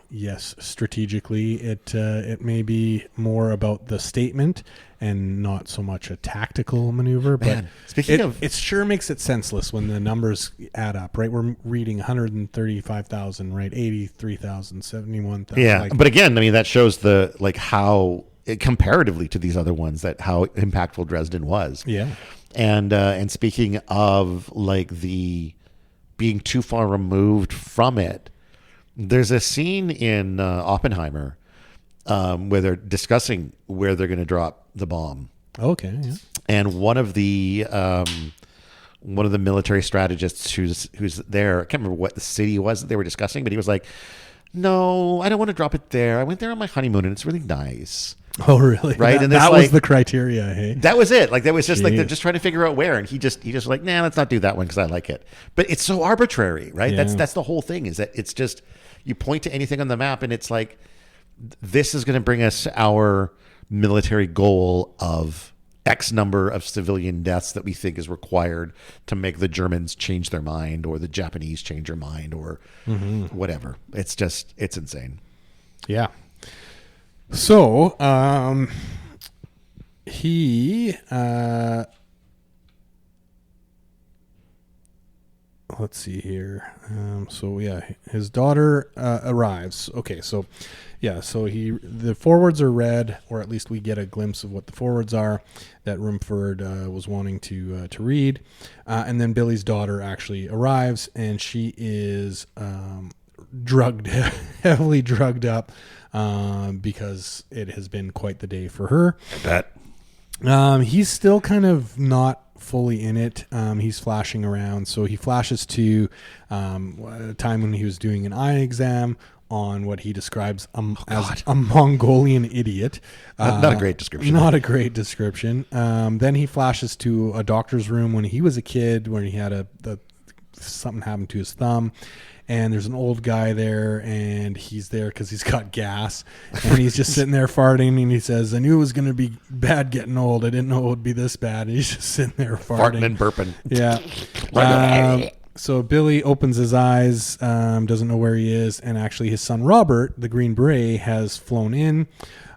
yes, strategically it may be more about the statement and not so much a tactical maneuver, but it sure makes it senseless when the numbers add up, right? We're reading 135,000, right? 83,000, 71,000. Yeah, but again, I mean, that shows how comparatively to these other ones, that how impactful Dresden was. Yeah. And speaking of the being too far removed from it, there's a scene in Oppenheimer where they're discussing where they're going to drop the bomb. Okay. Yeah. And one of the military strategists who's there, I can't remember what the city was that they were discussing, but he was like, "No, I don't want to drop it there. I went there on my honeymoon, and it's really nice." Oh, really? Right? That, And that like, was the criteria, hey? That was it. Like, that was just like, they're Jeez. just trying to figure out where. And he just was like, "Nah, let's not do that one because I like it." But it's so arbitrary, right? Yeah. That's the whole thing, is that it's just, you point to anything on the map and it's like, this is going to bring us our military goal of X number of civilian deaths that we think is required to make the Germans change their mind, or the Japanese change their mind, or whatever. It's just, it's insane. Yeah. So, let's see here. His daughter arrives. Okay, so the forwards are read, or at least we get a glimpse of what the forwards are that Rumford was wanting to read, and then Billy's daughter actually arrives, and she is heavily drugged up, because it has been quite the day for her. I bet. He's still kind of not fully in it. He's flashing around. So he flashes to a time when he was doing an eye exam on what he describes as a Mongolian idiot. Not a great description. Not a great description. Then he flashes to a doctor's room when he was a kid, where he had something happened to his thumb. And there's an old guy there, and he's there because he's got gas, and he's just sitting there farting, and he says, "I knew it was going to be bad getting old. I didn't know it would be this bad." And he's just sitting there farting and burping. Yeah. So Billy opens his eyes, doesn't know where he is, and actually his son Robert, the Green Beret, has flown in.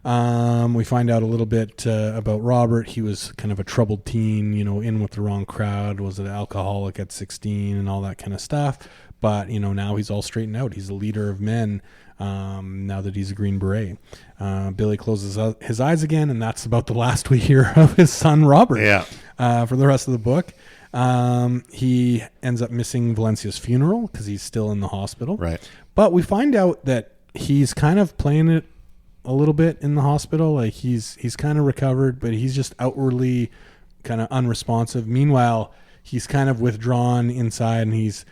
We find out a little bit about Robert. He was kind of a troubled teen, in with the wrong crowd, was an alcoholic at 16 and all that kind of stuff. But, now he's all straightened out. He's a leader of men now that he's a Green Beret. Billy closes his eyes again, and that's about the last we hear of his son, Robert. Yeah. For the rest of the book. He ends up missing Valencia's funeral because he's still in the hospital. Right. But we find out that he's kind of playing it a little bit in the hospital. Like he's kind of recovered, but he's just outwardly kind of unresponsive. Meanwhile, he's kind of withdrawn inside, and he's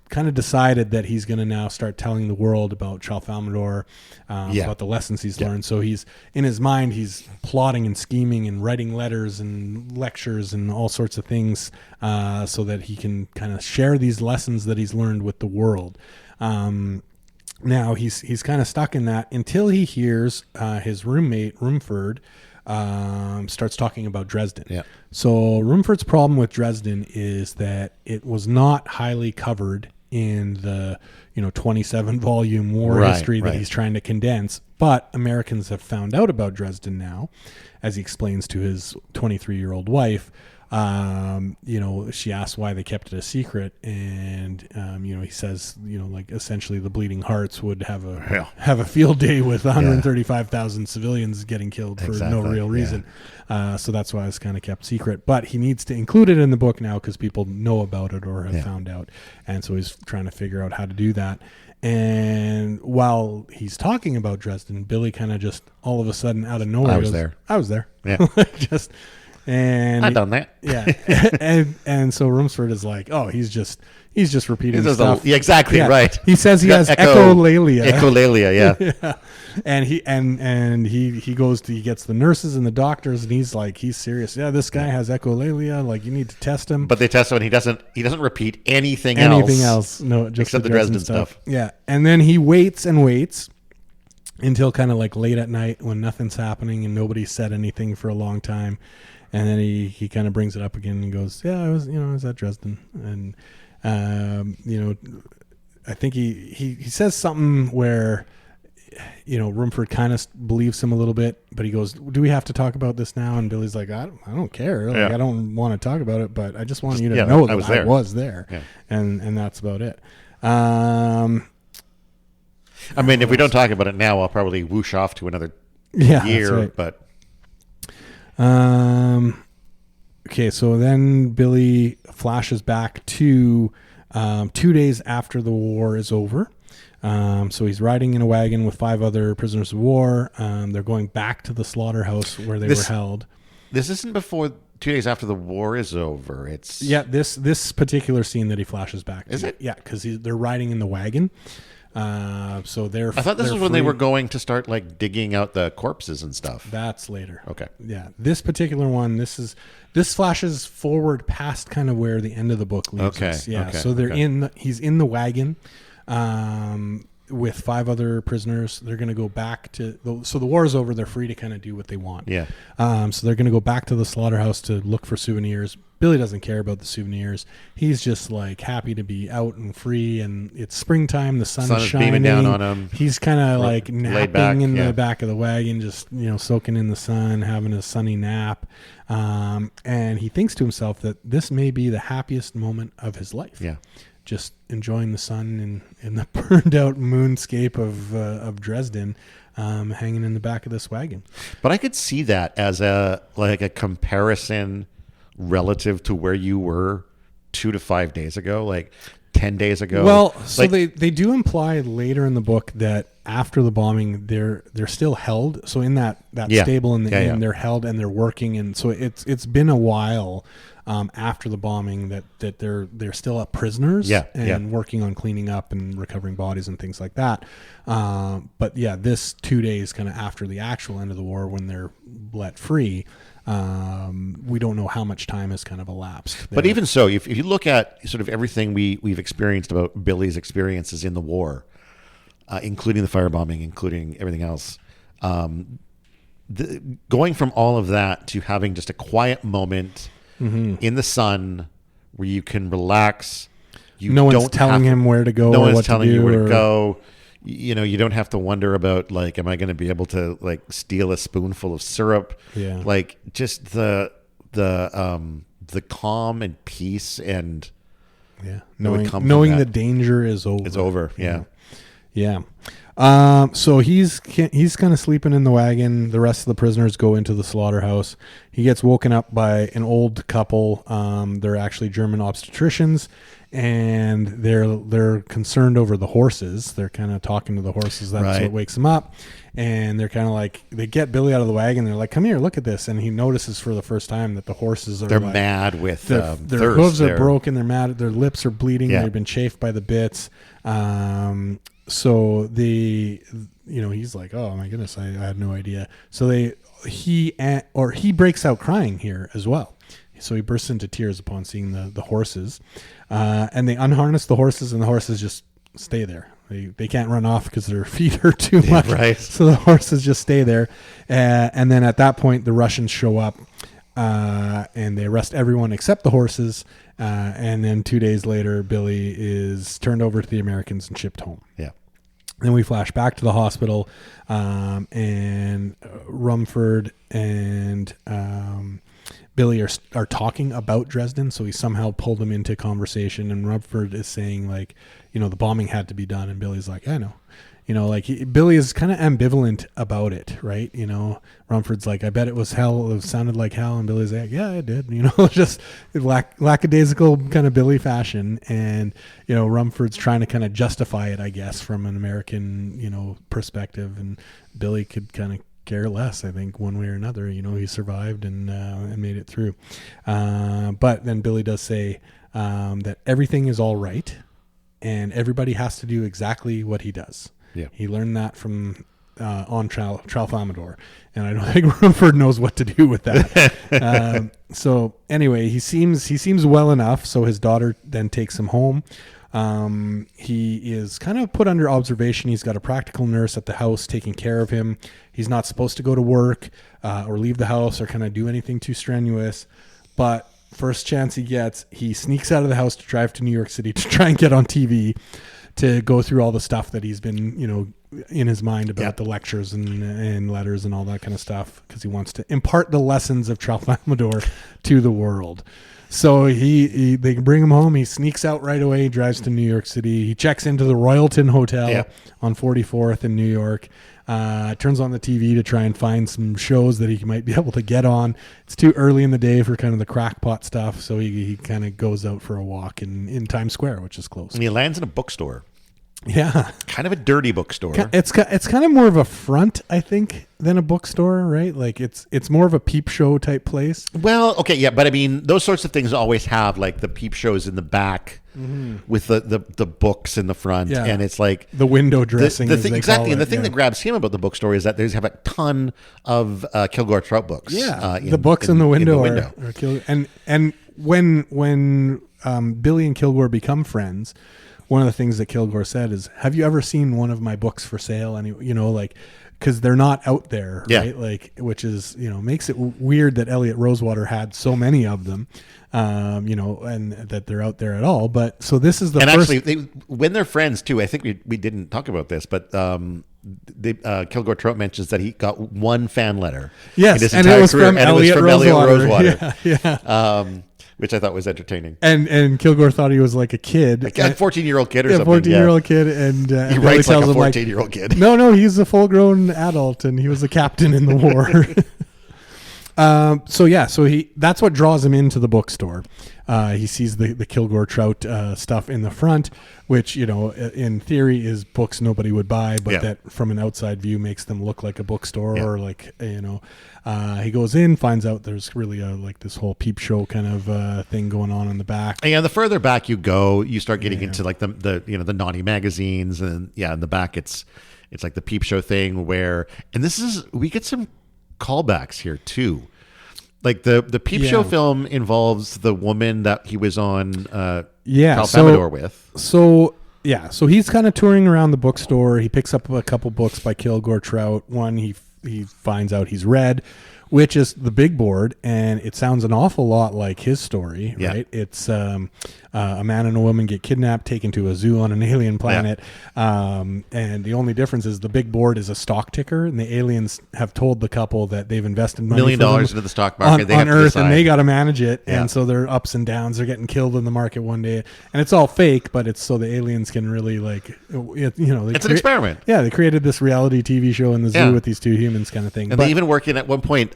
kind of decided that he's going to now start telling the world about Tralfamadore, about the lessons he's learned. So he's, in his mind, he's plotting and scheming and writing letters and lectures and all sorts of things, so that he can kind of share these lessons that he's learned with the world. Now he's kind of stuck in that until he hears his roommate Rumford starts talking about Dresden. Yeah. So Rumford's problem with Dresden is that it was not highly covered in the 27 volume war history that he's trying to condense, but Americans have found out about Dresden now, as he explains to his 23-year-old wife. She asks why they kept it a secret, and he says, essentially the Bleeding Hearts would have a field day with 135,000 civilians getting killed for no real reason. So that's why it's kind of kept secret. But he needs to include it in the book now because people know about it or have found out, and so he's trying to figure out how to do that. And while he's talking about Dresden, Billy kind of just all of a sudden out of nowhere I was there. Yeah. And I've done that. Yeah. and so Rumford is like, oh, he's just repeating stuff. Exactly. Yeah. Right. He says he has echolalia. Echolalia. Yeah. Yeah. And he gets the nurses and the doctors, and he's serious. Yeah, this guy has echolalia. Like, you need to test him. But they test him, and he doesn't repeat anything else. No, just except the Dresden stuff. Yeah. And then he waits and waits until kind of like late at night when nothing's happening and nobody said anything for a long time. And then he kind of brings it up again and goes, yeah, I was at Dresden. And, I think he says something where, Rumford kind of believes him a little bit, but he goes, do we have to talk about this now? And Billy's like, I don't care. Like, I don't want to talk about it, but I just want you to know that I was there. Yeah. And that's about it. I mean, if we don't talk about it now, I'll probably whoosh off to another year, right. But okay, so then Billy flashes back to 2 days after the war is over. So he's riding in a wagon with 5 other prisoners of war. They're going back to the slaughterhouse where they were held. This isn't before 2 days after the war is over. It's this particular scene that he flashes back to. Is it? Yeah, because they're riding in the wagon. So they're. I thought this was when they were going to start like digging out the corpses and stuff. That's later. Okay. Yeah, this particular one, this flashes forward past kind of where the end of the book leaves us. Yeah. Okay. So he's in the wagon, with 5 other prisoners. They're going to go back to. So the war is over. They're free to kind of do what they want. Yeah. So they're going to go back to the slaughterhouse to look for souvenirs. Billy doesn't care about the souvenirs. He's just like happy to be out and free, and it's springtime. The sun is shining. Beaming down on him. He's kind of like napping in the back of the wagon, just soaking in the sun, having a sunny nap. And he thinks to himself that this may be the happiest moment of his life. Yeah, just enjoying the sun in the burned out moonscape of Dresden, hanging in the back of this wagon. But I could see that as a comparison relative to where you were 2 to 5 days ago, like 10 days ago. Well, so they do imply later in the book that after the bombing, they're still held. So in that stable in the inn, they're held and they're working. And so it's been a while after the bombing that they're still up prisoners and working on cleaning up and recovering bodies and things like that. But yeah, this 2 days kind of after the actual end of the war when they're let free. We don't know how much time has kind of elapsed there. But even so, if you look at sort of everything we've experienced about Billy's experiences in the war, including the firebombing, including everything else, going from all of that to having just a quiet moment in the sun where you can relax. No one's telling him where to go. No one's telling you where to go. You don't have to wonder about like, am I going to be able to like steal a spoonful of syrup? Yeah. Like just the calm and peace and knowing the danger is over. It's over. Yeah. Yeah. So he's kind of sleeping in the wagon. The rest of the prisoners go into the slaughterhouse. He gets woken up by an old couple. They're actually German obstetricians, and they're concerned over the horses. They're kind of talking to the horses. That's what wakes them up. And they're kind of like, they get Billy out of the wagon. They're like, come here, look at this. And he notices for the first time that the horses are mad with their hooves are broken. They're mad. Their lips are bleeding. Yeah. They've been chafed by the bits. So he's like, oh my goodness, I had no idea. So he breaks out crying here as well. So he bursts into tears upon seeing the horses, and they unharness the horses, and the horses just stay there. They can't run off because their feet hurt too much. Right. So the horses just stay there. And then at that point, the Russians show up, and they arrest everyone except the horses. And then 2 days later, Billy is turned over to the Americans and shipped home. Yeah. Then we flash back to the hospital, and Rumford and Billy are talking about Dresden. So he somehow pulled them into conversation, and Rumford is saying like, the bombing had to be done. And Billy's like, I know. Billy is kind of ambivalent about it, right? Rumford's like, I bet it was hell. It sounded like hell. And Billy's like, yeah, it did. Just lackadaisical kind of Billy fashion. And, Rumford's trying to kind of justify it, I guess, from an American, perspective. And Billy could kind of care less, I think, one way or another. He survived and made it through. But then Billy does say that everything is all right and everybody has to do exactly what he does. Yeah. He learned that from on Tralfamadore, and I don't think Rumford knows what to do with that. So anyway, he seems well enough. So his daughter then takes him home. He is kind of put under observation. He's got a practical nurse at the house taking care of him. He's not supposed to go to work or leave the house or kind of do anything too strenuous. But first chance he gets, he sneaks out of the house to drive to New York City to try and get on TV to go through all the stuff that he's been, in his mind about the lectures and letters and all that kind of stuff, because he wants to impart the lessons of Tralfamadore to the world. So they bring him home. He sneaks out right away. He drives to New York City. He checks into the Royalton Hotel on 44th in New York. Turns on the TV to try and find some shows that he might be able to get on. It's too early in the day for kind of the crackpot stuff, so he kind of goes out for a walk in Times Square, which is close. And he lands in a bookstore. Yeah. Kind of a dirty bookstore. It's kind of more of a front, I think, than a bookstore, right? Like it's more of a peep show type place. Well, okay, yeah, but I mean, those sorts of things always have like the peep shows in the back with the books in the front, and it's like the window dressing. The thing, exactly, and the thing that grabs him about the bookstore is that they have a ton of Kilgore Trout books. Yeah, the books in the window are and when Billy and Kilgore become friends, one of the things that Kilgore said is, "Have you ever seen one of my books for sale?" And because they're not out there, right? Like, which is, makes it weird that Elliot Rosewater had so many of them, and that they're out there at all. But so this is the first. Actually, when they're friends too, I think we didn't talk about this, but Kilgore Trout mentions that he got one fan letter. Yes, in his and entire it was career, from Elliot Rosewater. Yeah. Which I thought was entertaining. And Kilgore thought he was like a kid. Like a 14-year-old kid or something. 14-year-old kid. And he writes like a 14-year-old kid. No, he's a full-grown adult, and he was a captain in the war. So that's what draws him into the bookstore. He sees the Kilgore Trout stuff in the front, which, in theory is books nobody would buy, but that from an outside view makes them look like a bookstore or like, he goes in, finds out there's really like this whole peep show kind of thing going on in the back. Yeah, the further back you go, you start getting into like the naughty magazines, and in the back it's like the peep show thing we get some callbacks here too. Like the peep show film involves the woman that he was on Palpamador with. So he's kind of touring around the bookstore. He picks up a couple books by Kilgore Trout. One he finds out he's read, which is The Big Board, and it sounds an awful lot like his story, right? It's a man and a woman get kidnapped, taken to a zoo on an alien planet, and the only difference is The Big Board is a stock ticker, and the aliens have told the couple that they've invested $1 million into the stock market on Earth, and they got to manage it, and so they're ups and downs. They're getting killed in the market one day, and it's all fake, but it's so the aliens can really it's an experiment. Yeah, they created this reality TV show in the zoo with these two humans, kind of thing. And they even work in at one point.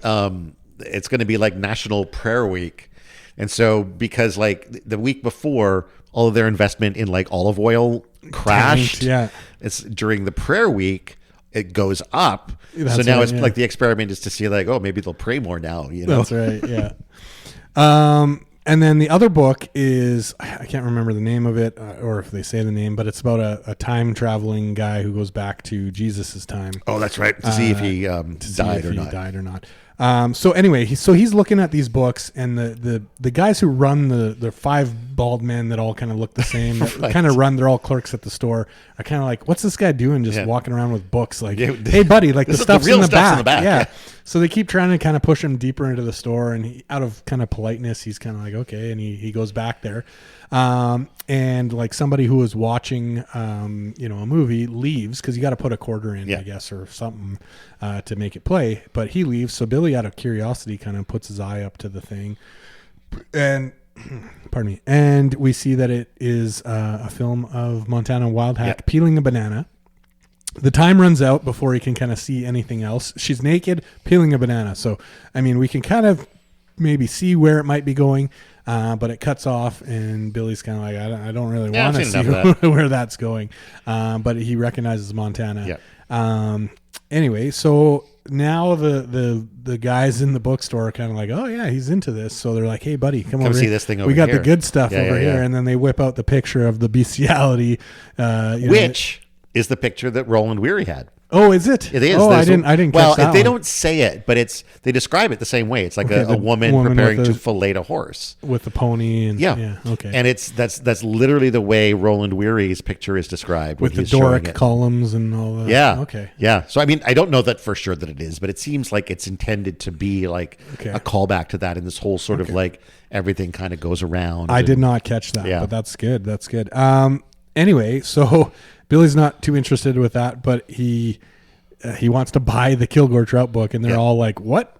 It's going to be like National Prayer Week. And so because like the week before, all of their investment in like olive oil crashed. It's during the prayer week, it goes up. So now it's like the experiment is to see like, oh, maybe they'll pray more now. That's right. Yeah. And then the other book is, I can't remember the name of it or if they say the name, but it's about a time traveling guy who goes back to Jesus's time. Oh, that's right. To see if he died or not. So anyway, he's looking at these books, and the guys who run the five bald men that all kind of look the same, kind of run, they're all clerks at the store, are kind of like, what's this guy doing just walking around with books? Like, hey buddy, like the stuff's in the back. Yeah. So they keep trying to kind of push him deeper into the store, and he, out of kind of politeness, he's kind of like, okay, and he goes back there. And like somebody who was watching, a movie leaves because you got to put a quarter in, I guess, or something to make it play. But he leaves, so Billy, out of curiosity, kind of puts his eye up to the thing, and pardon me, and we see that it is a film of Montana Wild Hack peeling a banana. The time runs out before he can kind of see anything else. She's naked, peeling a banana. So, I mean, we can kind of maybe see where it might be going. But it cuts off, and Billy's kind of like, I don't really want to see where that's going. But he recognizes Montana. Yeah. Anyway, so now the guys in the bookstore are kind of like, oh yeah, he's into this. So they're like, hey buddy, come over see here. This thing over we got here. The good stuff over here. And then they whip out the picture of the bestiality, which is the picture that Roland Weary had. Oh, is it? It is. Oh, I didn't catch that they one. Don't say it, but they describe it the same way. It's like a woman preparing to fillet a horse with the pony, and okay. And that's literally the way Roland Weary's picture is described with the Doric columns and all that. Yeah. Okay. Yeah. So I mean, I don't know that for sure that it is, but it seems like it's intended to be like a callback to that, and this whole sort of like everything kind of goes around. I did not catch that, but that's good. That's good. Anyway, so Billy's not too interested with that, but he wants to buy the Kilgore Trout book, and they're all like, "What?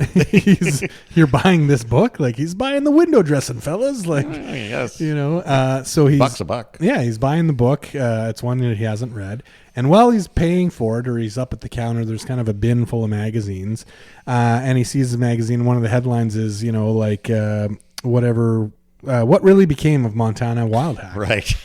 You're buying this book? Like, he's buying the window dressing, fellas! Like, yes. So he's $1 a buck. Yeah, he's buying the book. It's one that he hasn't read, and while he's paying for it, or he's up at the counter, there's kind of a bin full of magazines, and he sees the magazine. One of the headlines is, what really became of Montana Wild Hack, right?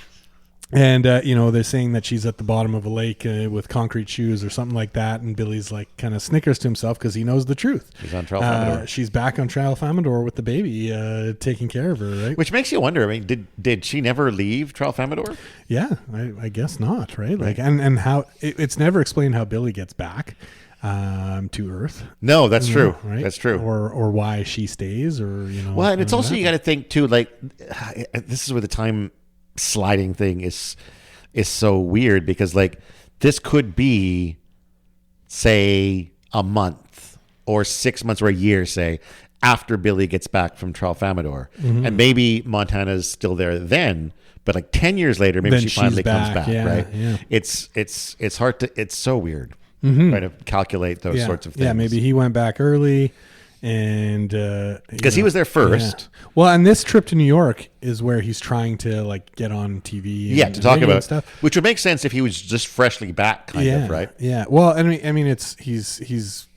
And, they're saying that she's at the bottom of a lake with concrete shoes or something like that. And Billy's like kind of snickers to himself because he knows the truth. She's on Tralfamadore. She's back on Tralfamadore with the baby, taking care of her, right? Which makes you wonder, I mean, did she never leave Tralfamadore? Yeah, I guess not, right? Like, and how it's never explained how Billy gets back to Earth. No, that's true. Right? That's true. Or why she stays, or Well, and it's also you got to think too. Like, this is where the time sliding thing is so weird because like this could be, say, a month or 6 months or a year, say, after Billy gets back from Tralfamadore, and maybe Montana's still there then. But like 10 years later, maybe Then she finally she's comes back. back, Yeah, right? yeah. It's hard to. It's so weird trying to calculate those sorts of things. Yeah, maybe he went back early, and because he was there first. Yeah. Well, and this trip to New York is where he's trying to like get on TV. And, to talk radio about and stuff, which would make sense if he was just freshly back, kind of, right? Yeah. Well, I mean, it's he's.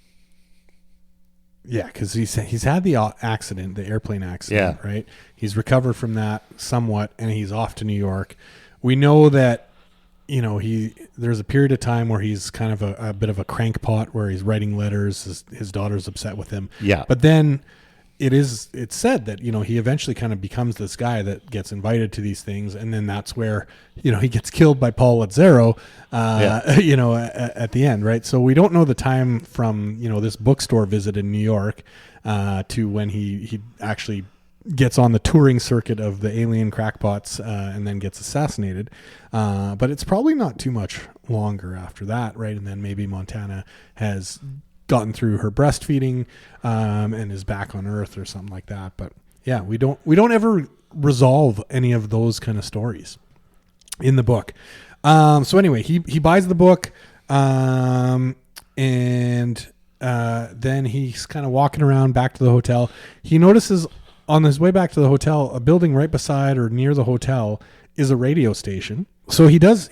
Yeah, because he's had the accident, the airplane accident, right? He's recovered from that somewhat, and he's off to New York. We know that, there's a period of time where he's kind of a bit of a crankpot, where he's writing letters. His daughter's upset with him. Yeah. But then it's said that, he eventually kind of becomes this guy that gets invited to these things, and then that's where, he gets killed by Paul Lazzaro, at the end, right? So we don't know the time from, this bookstore visit in New York to when he actually gets on the touring circuit of the alien crackpots and then gets assassinated. But it's probably not too much longer after that, right? And then maybe Montana has gotten through her breastfeeding and is back on Earth or something like that. But yeah, we don't ever resolve any of those kind of stories in the book. So anyway, he buys the book, and then he's kind of walking around back to the hotel. He notices on his way back to the hotel, a building right beside or near the hotel is a radio station. So he does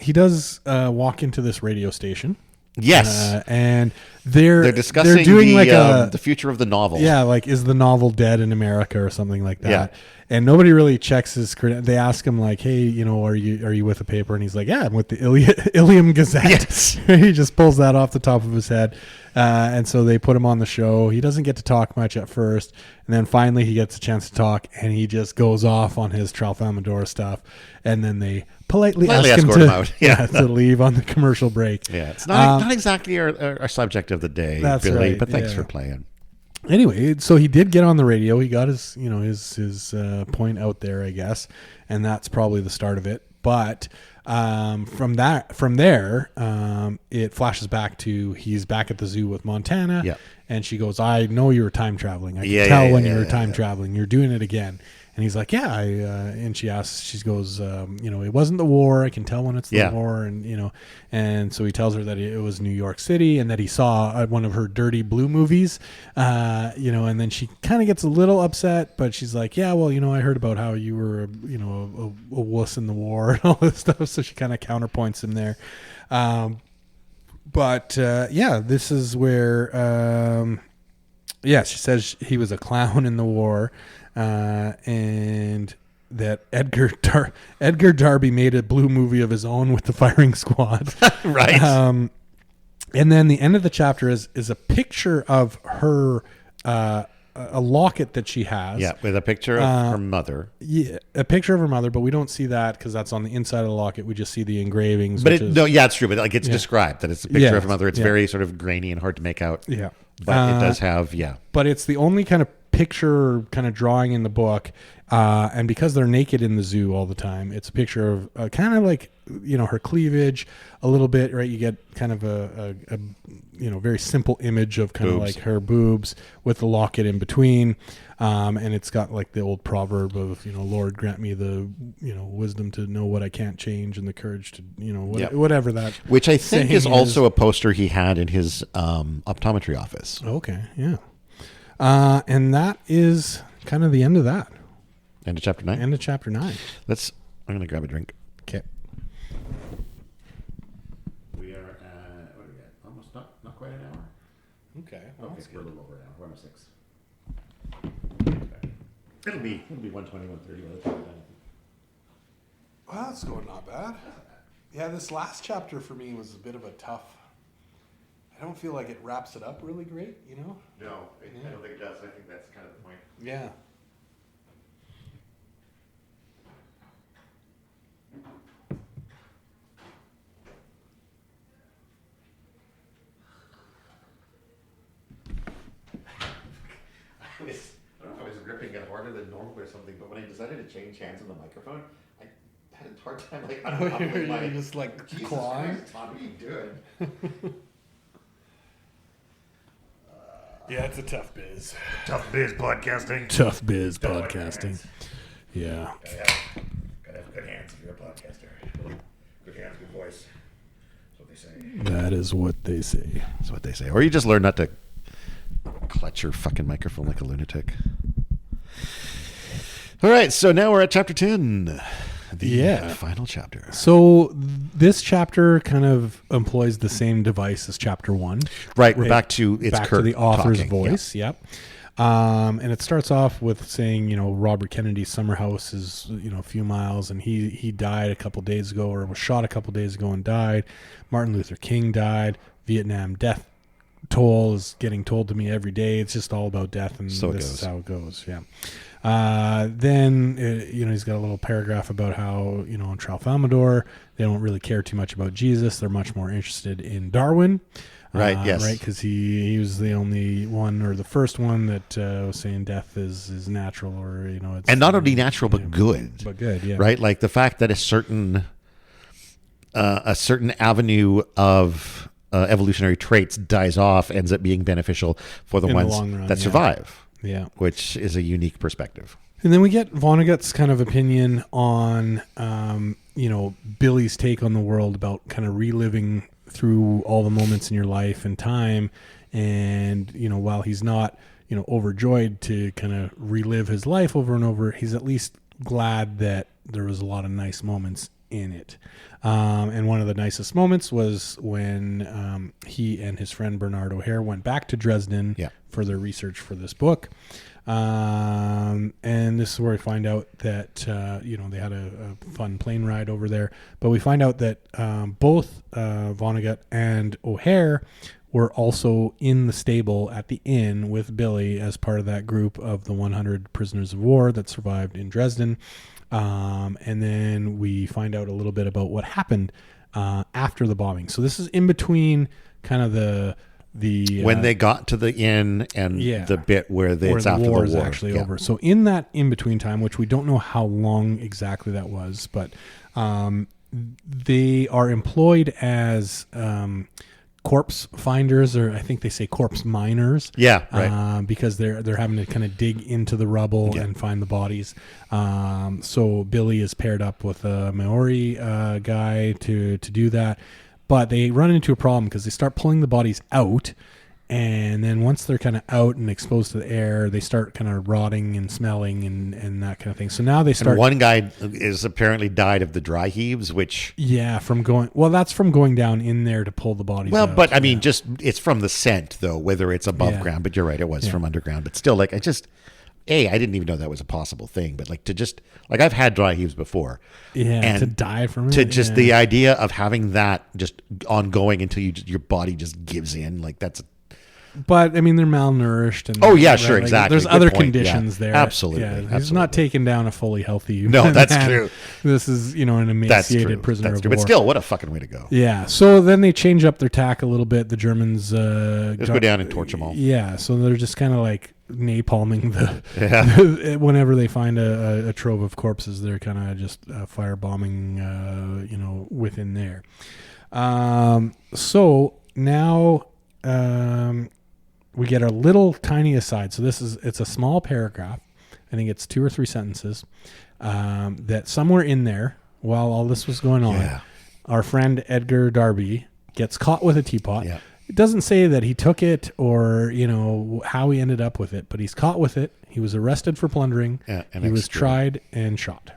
walk into this radio station. Yes, and they're discussing they're doing the future of the novel. Yeah, like, is the novel dead in America or something like that? Yeah. And nobody really checks his credit. They ask him like, "Hey, are you with a paper?" And he's like, "Yeah, I'm with the Ilium Gazette." Yes. He just pulls that off the top of his head, and so they put him on the show. He doesn't get to talk much at first, and then finally he gets a chance to talk, and he just goes off on his Tralfamadore stuff, and then they politely ask him escort him out. to leave on the commercial break. Yeah, it's not exactly our subject of the day, That's Billy, right, but thanks yeah. for playing. Anyway, so he did get on the radio. He got his point out there, I guess, and that's probably the start of it. But from there, it flashes back to he's back at the zoo with Montana, Yeah. and she goes, "I know you were time traveling. I can tell when you were time traveling. You're doing it again." And he's like, "Yeah." And she goes, "It wasn't the war. I can tell when it's the war." And so he tells her that it was New York City and that he saw one of her Dirty Blue movies, and then she kind of gets a little upset, but she's like, "Yeah, well, I heard about how you were, a wuss in the war and all this stuff." So she kind of counterpoints him there. This is where, she says he was a clown in the war. And that Edgar Darby made a blue movie of his own with the firing squad. Right. And then the end of the chapter is a picture of her, a locket that she has. Yeah, with a picture of her mother. Yeah, a picture of her mother, but we don't see that because that's on the inside of the locket. We just see the engravings. But it's true. But like it's described that it's a picture of her mother. It's Yeah. very sort of grainy and hard to make out. Yeah. But it does have, But it's the only kind of picture kind of drawing in the book. And because they're naked in the zoo all the time, it's a picture of kind of like, her cleavage a little bit, right? You get kind of a very simple image of kind of like her boobs with the locket in between. And it's got like the old proverb of, Lord, grant me the, wisdom to know what I can't change and the courage to, whatever that. Which I think is also a poster he had in his optometry office. Okay. Yeah. And that is kind of the end of that. End of chapter 9? End of chapter 9. I'm going to grab a drink. Okay. We are at, what are we at? Almost not quite an hour. Okay. Okay, we're a little over an hour. We're almost 6. Okay. It'll be 120, 130 by the time we're done. Well, that's going not bad. Yeah, this last chapter for me was a bit of a tough. I don't feel like it wraps it up really great, you know? No, I don't think it does. I think that's kind of the point. Yeah. I don't know if I was gripping it harder than normal or something, but when I decided to change hands on the microphone, I had a hard time like uncoupling my... You're just like Jesus clawing? Christ, Tom, what are you doing? Yeah, it's a tough biz. Tough biz podcasting. Tough biz Gotta podcasting. Yeah. Gotta have good hands if you're a podcaster. Good hands, good voice. That's what they say. That is what they say. That's what they say. Or you just learn not to clutch your fucking microphone like a lunatic. All right, so now we're at chapter 10. The final chapter. So this chapter kind of employs the same device as chapter 1. Right, we're back to the author's talking. voice. Yeah. Yep. And it starts off with saying, Robert Kennedy's summer house is, a few miles, and he died a couple days ago, or was shot a couple days ago and died. Martin Luther King died. Vietnam death toll is getting told to me every day. It's just all about death, and so this is how it goes. Yeah. Then, he's got a little paragraph about how, in Tralfamadore, they don't really care too much about Jesus. They're much more interested in Darwin. Right, yes. Right, because he was the only one, or the first one, that was saying death is natural, or, it's... And not only natural, but good. But good, yeah. Right? Like the fact that a certain avenue of evolutionary traits dies off ends up being beneficial for the ones long run, that survive. Yeah. Which is a unique perspective. And then we get Vonnegut's kind of opinion on, Billy's take on the world, about kind of reliving through all the moments in your life and time. And, while he's not, overjoyed to kind of relive his life over and over, he's at least glad that there was a lot of nice moments in it. And one of the nicest moments was when he and his friend Bernard O'Hare went back to Dresden for their research for this book. And this is where we find out that, they had a fun plane ride over there. But we find out that both Vonnegut and O'Hare were also in the stable at the inn with Billy as part of that group of the 100 prisoners of war that survived in Dresden. And then we find out a little bit about what happened after the bombing. So this is in between kind of the when they got to the inn and the bit where it's after the war is actually over. So in that in between time, which we don't know how long exactly that was, but they are employed as corpse finders, or I think they say corpse miners. Yeah, right. Because they're having to kind of dig into the rubble and find the bodies. So Billy is paired up with a Maori guy to do that. But they run into a problem because they start pulling the bodies out, and then once they're kind of out and exposed to the air, they start kind of rotting and smelling and that kind of thing. So now they start... And one guy is apparently died of the dry heaves, which... Yeah, that's from going down in there to pull the bodies out. Well, but I mean, just it's from the scent, though, whether it's above ground. But you're right, it was from underground. But still, like, I didn't even know that was a possible thing. But like to just... Like, I've had dry heaves before. Yeah, and to die from it. To just the idea of having that just ongoing until your body just gives in, like that's... But I mean, they're malnourished, and sure, like, exactly. There's Good other point. conditions there. Absolutely, he's absolutely. not taking down a fully healthy. No, that's man. true. This is an emaciated prisoner of war. But still, what a fucking way to go. Yeah. So then they change up their tack a little bit. The Germans just go down and torch them all. Yeah. So they're just kind of like napalming the whenever they find a trove of corpses, they're kind of just firebombing within there. So now we get a little tiny aside. So it's a small paragraph. I think it's 2 or 3 sentences that somewhere in there, while all this was going on, our friend Edgar Darby gets caught with a teapot. Yeah. It doesn't say that he took it or, how he ended up with it, but he's caught with it. He was arrested for plundering. He was tried and shot.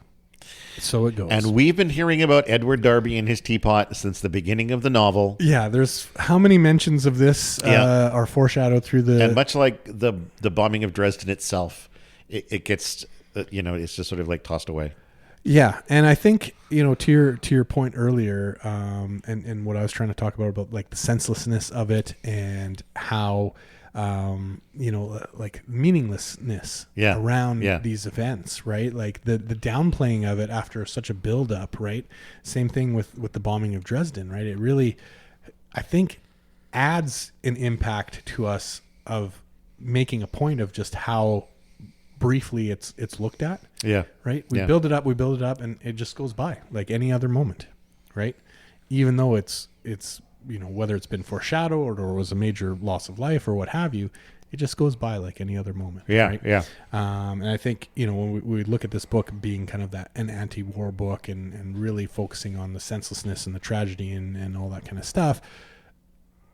So it goes. And we've been hearing about Edward Darby and his teapot since the beginning of the novel. Yeah, there's how many mentions of this are foreshadowed through the... And much like the bombing of Dresden itself, it gets, it's just sort of like tossed away. Yeah, and I think to your point earlier, and what I was trying to talk about like the senselessness of it and how like meaninglessness around these events, right? Like the downplaying of it after such a build up, right? Same thing with the bombing of Dresden, right? It really, I think, adds an impact to us of making a point of just how briefly it's looked at. Yeah. Right. We build it up, and it just goes by like any other moment. Right. Even though it's whether it's been foreshadowed or was a major loss of life or what have you, it just goes by like any other moment. Yeah. Right? Yeah. And I think, when we look at this book being kind of an anti-war book and really focusing on the senselessness and the tragedy and all that kind of stuff,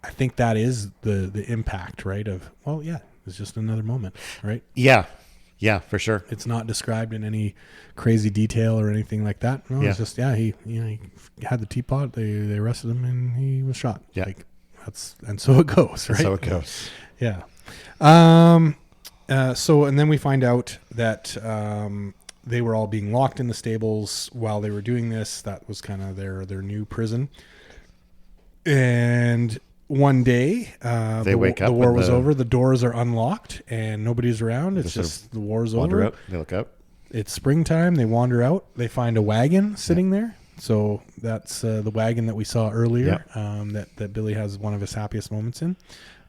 I think that is the impact, right? Of, well, yeah, it's just another moment, right? Yeah. Yeah, for sure. It's not described in any crazy detail or anything like that. No, it's just, he had the teapot, they arrested him and he was shot. Yeah. Like and so it goes, right? So it goes. Yeah. So, and then we find out that, they were all being locked in the stables while they were doing this. That was kind of their new prison. And one day, they wake up. The war was over. The doors are unlocked and nobody's around. It's just the war's over. Out, they look up. It's springtime. They wander out. They find a wagon sitting there. So that's the wagon that we saw earlier. That Billy has one of his happiest moments in.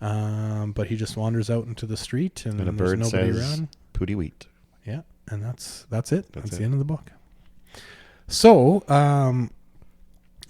But he just wanders out into the street and a bird there's nobody says, around. "Pooty wheat." Yeah, and that's it. That's the end of the book. So,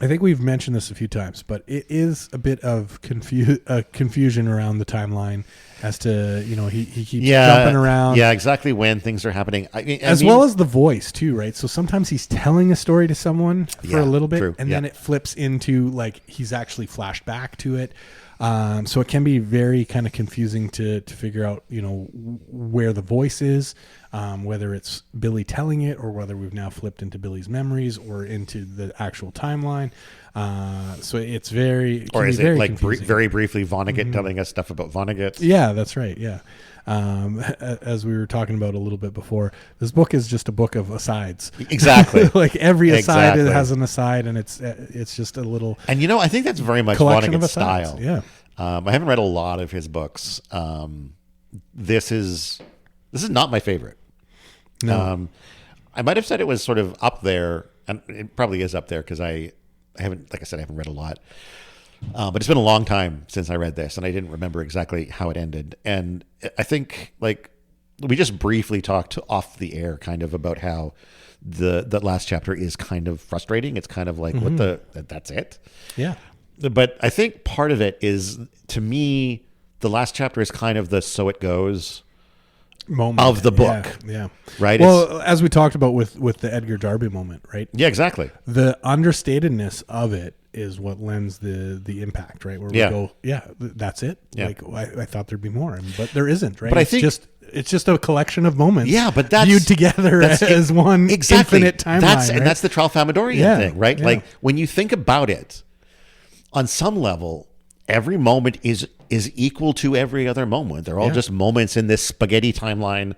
I think we've mentioned this a few times, but it is a bit of confusion around the timeline as to, he keeps jumping around. Yeah, exactly when things are happening. Well as the voice too, right? So sometimes he's telling a story to someone for a little bit, and then it flips into like he's actually flashed back to it. So it can be very kind of confusing to figure out, where the voice is, whether it's Billy telling it or whether we've now flipped into Billy's memories or into the actual timeline. So it's very, or is very it like very briefly Vonnegut telling us stuff about Vonnegut? Yeah, that's right. Yeah. As we were talking about a little bit before, this book is just a book of asides. Exactly. Like every aside has an aside, and it's just a little. And I think that's very much Vonnegut's style. Yeah. I haven't read a lot of his books. This is not my favorite. No. I might have said it was sort of up there, and it probably is up there because I haven't, like I said, I haven't read a lot. But it's been a long time since I read this, and I didn't remember exactly how it ended. And I think, like, we just briefly talked off the air kind of about how the last chapter is kind of frustrating. It's kind of like, that's it? Yeah. But I think part of it is, to me, the last chapter is kind of the so it goes moment of the book. Yeah. Right? Well, as we talked about with the Edgar Darby moment, right? Yeah, exactly. The understatedness of it is what lends the impact, right? Where we go, that's it. Yeah. Like I thought there'd be more, but there isn't, right? But I think it's just a collection of moments. Yeah, but that's viewed together as one infinite timeline. And that's the Tralfamadorian thing, right? Yeah. Like when you think about it, on some level, every moment is equal to every other moment. They're all just moments in this spaghetti timeline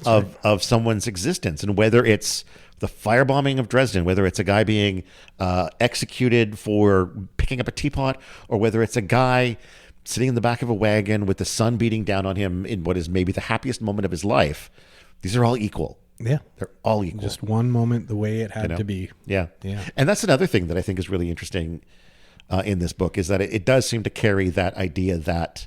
of someone's existence. And whether it's the firebombing of Dresden, whether it's a guy being executed for picking up a teapot, or whether it's a guy sitting in the back of a wagon with the sun beating down on him in what is maybe the happiest moment of his life, these are all equal. Yeah. They're all equal. Just one moment the way it had to be. Yeah. Yeah. And that's another thing that I think is really interesting in this book, is that it does seem to carry that idea that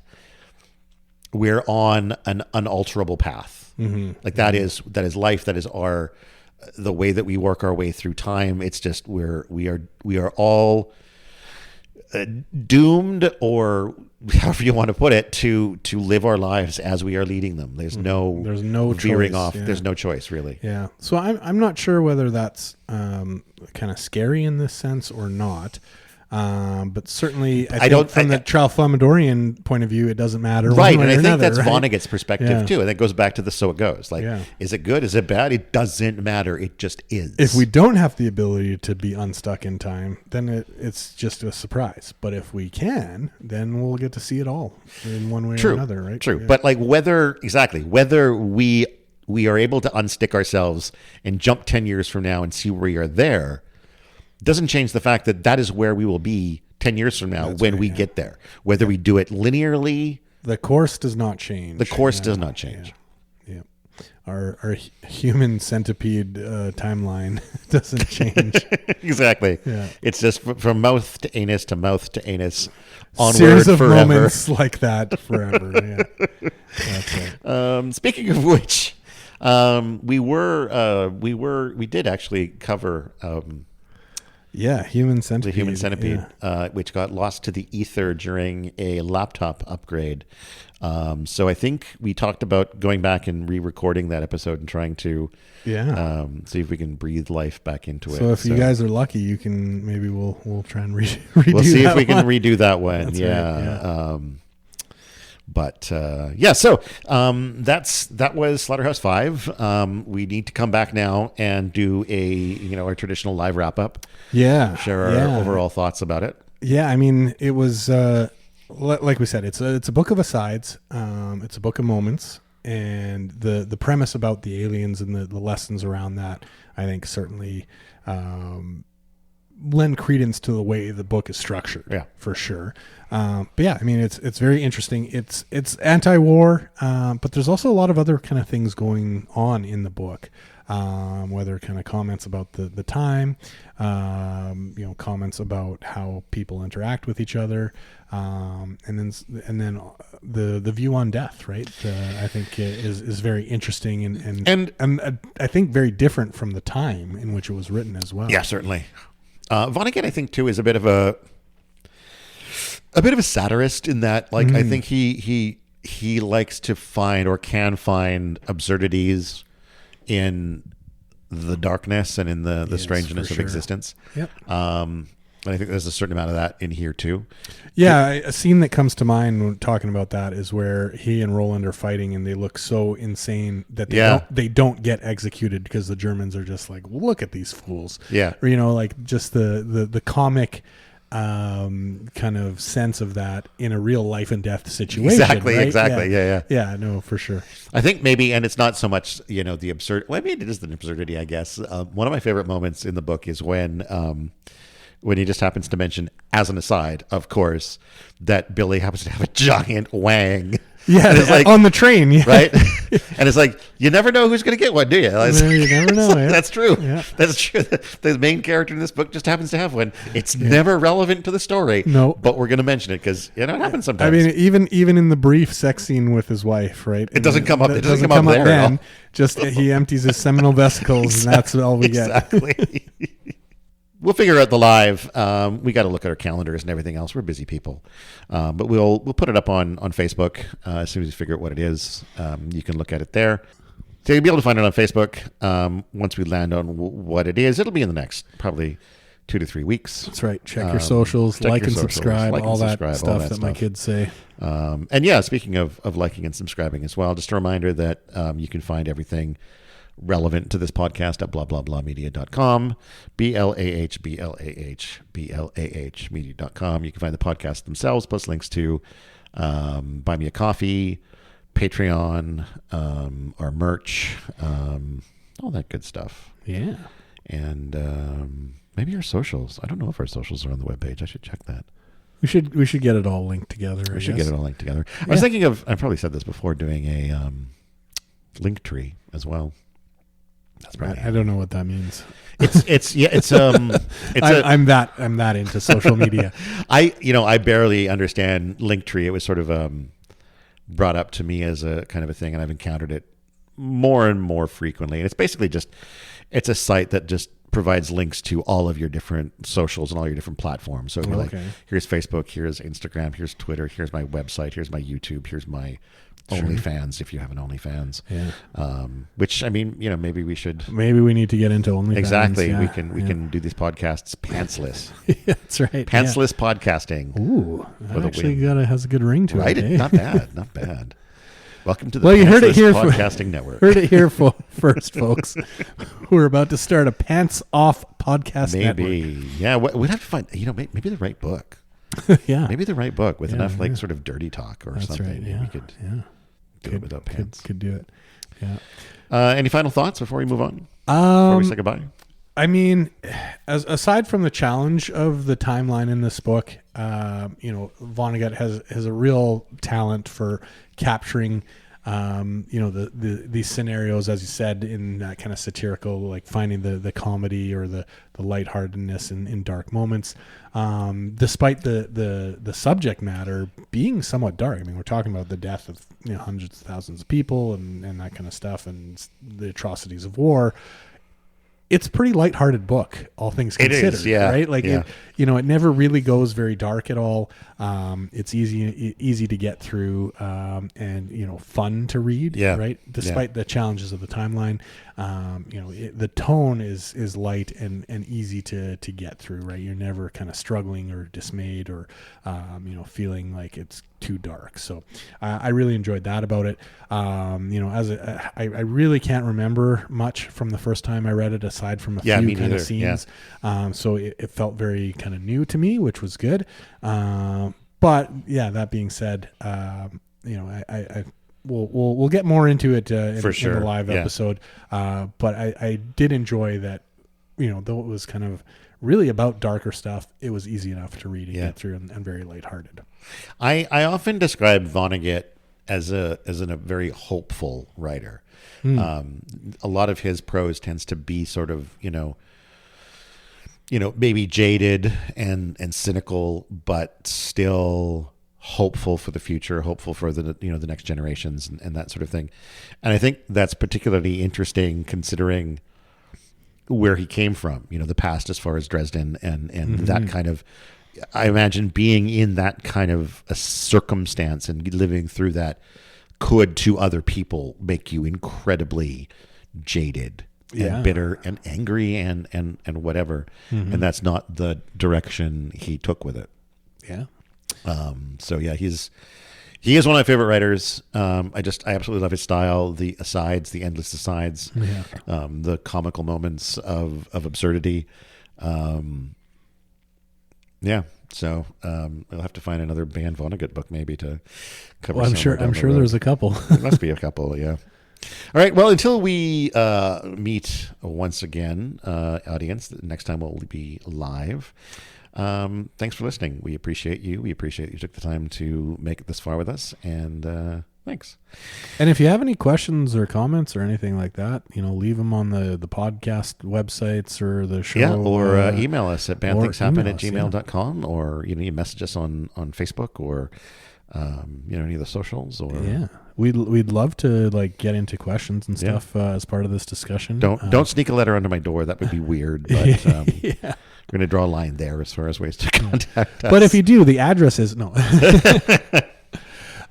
we're on an unalterable path. Mm-hmm. Like that is life. That is the way that we work our way through time. It's just we are all doomed, or however you want to put it, to live our lives as we are leading them. There's no veering choice, off. Yeah. There's no choice, really. Yeah. So I'm not sure whether that's kind of scary in this sense or not. But certainly, I think from the Tralfamadorian point of view, it doesn't matter. Right, and I think another, that's Vonnegut's perspective too. And that goes back to the so it goes. Like, is it good? Is it bad? It doesn't matter. It just is. If we don't have the ability to be unstuck in time, then it's just a surprise. But if we can, then we'll get to see it all in one way or another, right? True. Yeah. But like whether we we are able to unstick ourselves and jump 10 years from now and see where we are there, doesn't change the fact that that is where we will be 10 years from now when we get there. Whether we do it linearly. The course does not change. The course does not change. Yeah. Our human centipede timeline doesn't change. Exactly. Yeah. It's just from mouth to anus to mouth to anus. Onward Series of forever. moments like that forever. Yeah. That's right. Speaking of which, we did actually cover Human Centipede. the Human Centipede, which got lost to the ether during a laptop upgrade. So I think we talked about going back and re-recording that episode and trying to see if we can breathe life back into it. So if you guys are lucky, you can we'll try and redo. We'll see if we can one. redo that one. That's Yeah. right, So that was Slaughterhouse-Five. We need to come back now and do our traditional live wrap up. Yeah. Share our overall thoughts about it. Yeah, I mean, it was like we said, it's a book of asides. It's a book of moments, and the premise about the aliens and the lessons around that, I think, certainly lend credence to the way the book is structured. Yeah, for sure. But yeah, I mean, it's very interesting. It's anti-war, but there's also a lot of other kind of things going on in the book. Whether kind of comments about the time, comments about how people interact with each other, and then the view on death, right? I think is very interesting and I think very different from the time in which it was written as well. Yeah, certainly. Vonnegut, I think, too, is a bit of a satirist in that, like, I think he likes to find or can find absurdities in the darkness and in the strangeness of existence. Yep. And I think there's a certain amount of that in here too. Yeah, a scene that comes to mind when talking about that is where he and Roland are fighting, and they look so insane that they don't get executed because the Germans are just like, well, look at these fools. Yeah, or, like just the comic kind of sense of that in a real life and death situation. Exactly. Right? Yeah. No, for sure. I think maybe, and it's not so much, the absurd. Well, I mean, it is an absurdity, I guess. One of my favorite moments in the book is when he just happens to mention, as an aside, of course, that Billy happens to have a giant wang. Yeah, it's like, on the train, right? And it's like, you never know who's going to get one, do you? You never know. Like, that's true. Yeah. That's true. The main character in this book just happens to have one. It's never relevant to the story. No, but we're going to mention it because it happens sometimes. I mean, even in the brief sex scene with his wife, right? It doesn't come up. It doesn't come up there. Then, just he empties his seminal vesicles, and that's all we get. Exactly. We'll figure out the live. We got to look at our calendars and everything else. We're busy people, but we'll put it up on Facebook as soon as we figure out what it is. You can look at it there. So you'll be able to find it on Facebook. Once we land on what it is, it'll be in the next probably 2 to 3 weeks. That's right. Check your socials, like and subscribe, all that stuff that my kids say. And yeah, speaking of liking and subscribing as well, just a reminder that you can find everything relevant to this podcast at blahblahblahmedia.com, BLAH media.com. You can find the podcast themselves, plus links to Buy Me a Coffee, Patreon, our merch, all that good stuff. Yeah. And maybe our socials. I don't know if our socials are on the webpage. I should check that. We should get it all linked together. We should get it all linked together. I was thinking of, I probably said this before, doing a link tree as well. That's right. I don't know what that means. I'm that into social media. I barely understand Linktree. It was sort of brought up to me as a kind of a thing, and I've encountered it more and more frequently. And it's basically it's a site that just provides links to all of your different socials and all your different platforms. So like, here's Facebook, here's Instagram, here's Twitter, here's my website, here's my YouTube, here's my OnlyFans, if you have an OnlyFans. Yeah. Which, I mean, maybe we should. Maybe we need to get into OnlyFans. Exactly. Yeah. We can do these podcasts pantsless. That's right. Pantsless podcasting. Ooh, that actually has a good ring to it. Eh? Not bad. Not bad. Welcome to the you heard it here Podcasting Network. Heard it here first, folks. We're about to start a pants off podcast network. Maybe. Yeah. We'd have to find, maybe the right book. Yeah. Maybe the right book with enough sort of dirty talk or That's something. Right, yeah. We could do it without pants. Could do it. Yeah. Any final thoughts before we move on? Before we say goodbye? I mean, aside from the challenge of the timeline in this book, Vonnegut has a real talent for capturing, these scenarios, as you said, in that kind of satirical, like finding the comedy or the lightheartedness in dark moments, despite the subject matter being somewhat dark. I mean, we're talking about the death of hundreds of thousands of people and that kind of stuff, and the atrocities of war. It's a pretty lighthearted book, all things considered. It is, yeah. Right? Like, yeah. It never really goes very dark at all. It's easy to get through, and fun to read. Yeah. Right. Despite the challenges of the timeline, the tone is light and easy to get through. Right. You're never kind of struggling or dismayed or feeling like it's too dark. So I really enjoyed that about it. I really can't remember much from the first time I read it, aside from a few kind of scenes. Yeah. So it felt very kind of new to me, which was good. But yeah, that being said, we'll get more into it in the live episode. But I did enjoy that, though it was kind of really about darker stuff, it was easy enough to read and get through and very lighthearted. I often describe Vonnegut as a very hopeful writer. A lot of his prose tends to be sort of, maybe jaded and cynical, but still hopeful for the future, hopeful for the next generations and that sort of thing. And I think that's particularly interesting considering where he came from, the past as far as Dresden and that kind of, I imagine being in that kind of a circumstance and living through that could to other people make you incredibly jaded and bitter and angry and whatever. And that's not the direction he took with it. Yeah. He is one of my favorite writers. I absolutely love his style, the asides, the endless asides, the comical moments of absurdity. So I'll have to find another Ban Vonnegut book maybe to cover. Well, I'm sure there's a couple. There must be a couple, yeah. All right. Well, until we meet once again, audience, next time we'll be live. Thanks for listening. We appreciate you. We appreciate you took the time to make it this far with us, and thanks. And if you have any questions or comments or anything like that, leave them on the podcast websites or the show. Or email us at badthingshappen@gmail.com, or you message us on Facebook or any of the socials. Or we'd love to get into questions and stuff as part of this discussion. Don't sneak a letter under my door. That would be weird. But we're going to draw a line there as far as ways to contact us. But if you do, the address is no.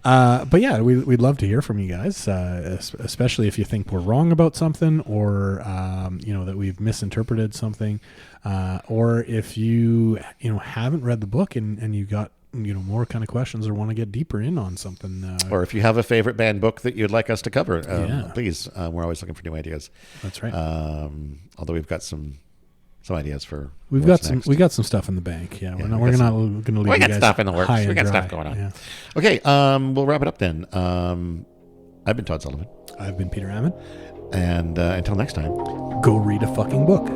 But yeah, we'd love to hear from you guys, especially if you think we're wrong about something, or that we've misinterpreted something, or if you haven't read the book and you got more kind of questions or want to get deeper in on something, or if you have a favorite band book that you'd like us to cover, please. We're always looking for new ideas. That's right. Although we've got some ideas for we got some stuff in the bank. Yeah, we're not going to leave you guys. We got stuff in the works. We got stuff going on. Yeah. Okay, we'll wrap it up then. I've been Todd Sullivan. I've been Peter Ammon. And until next time, go read a fucking book.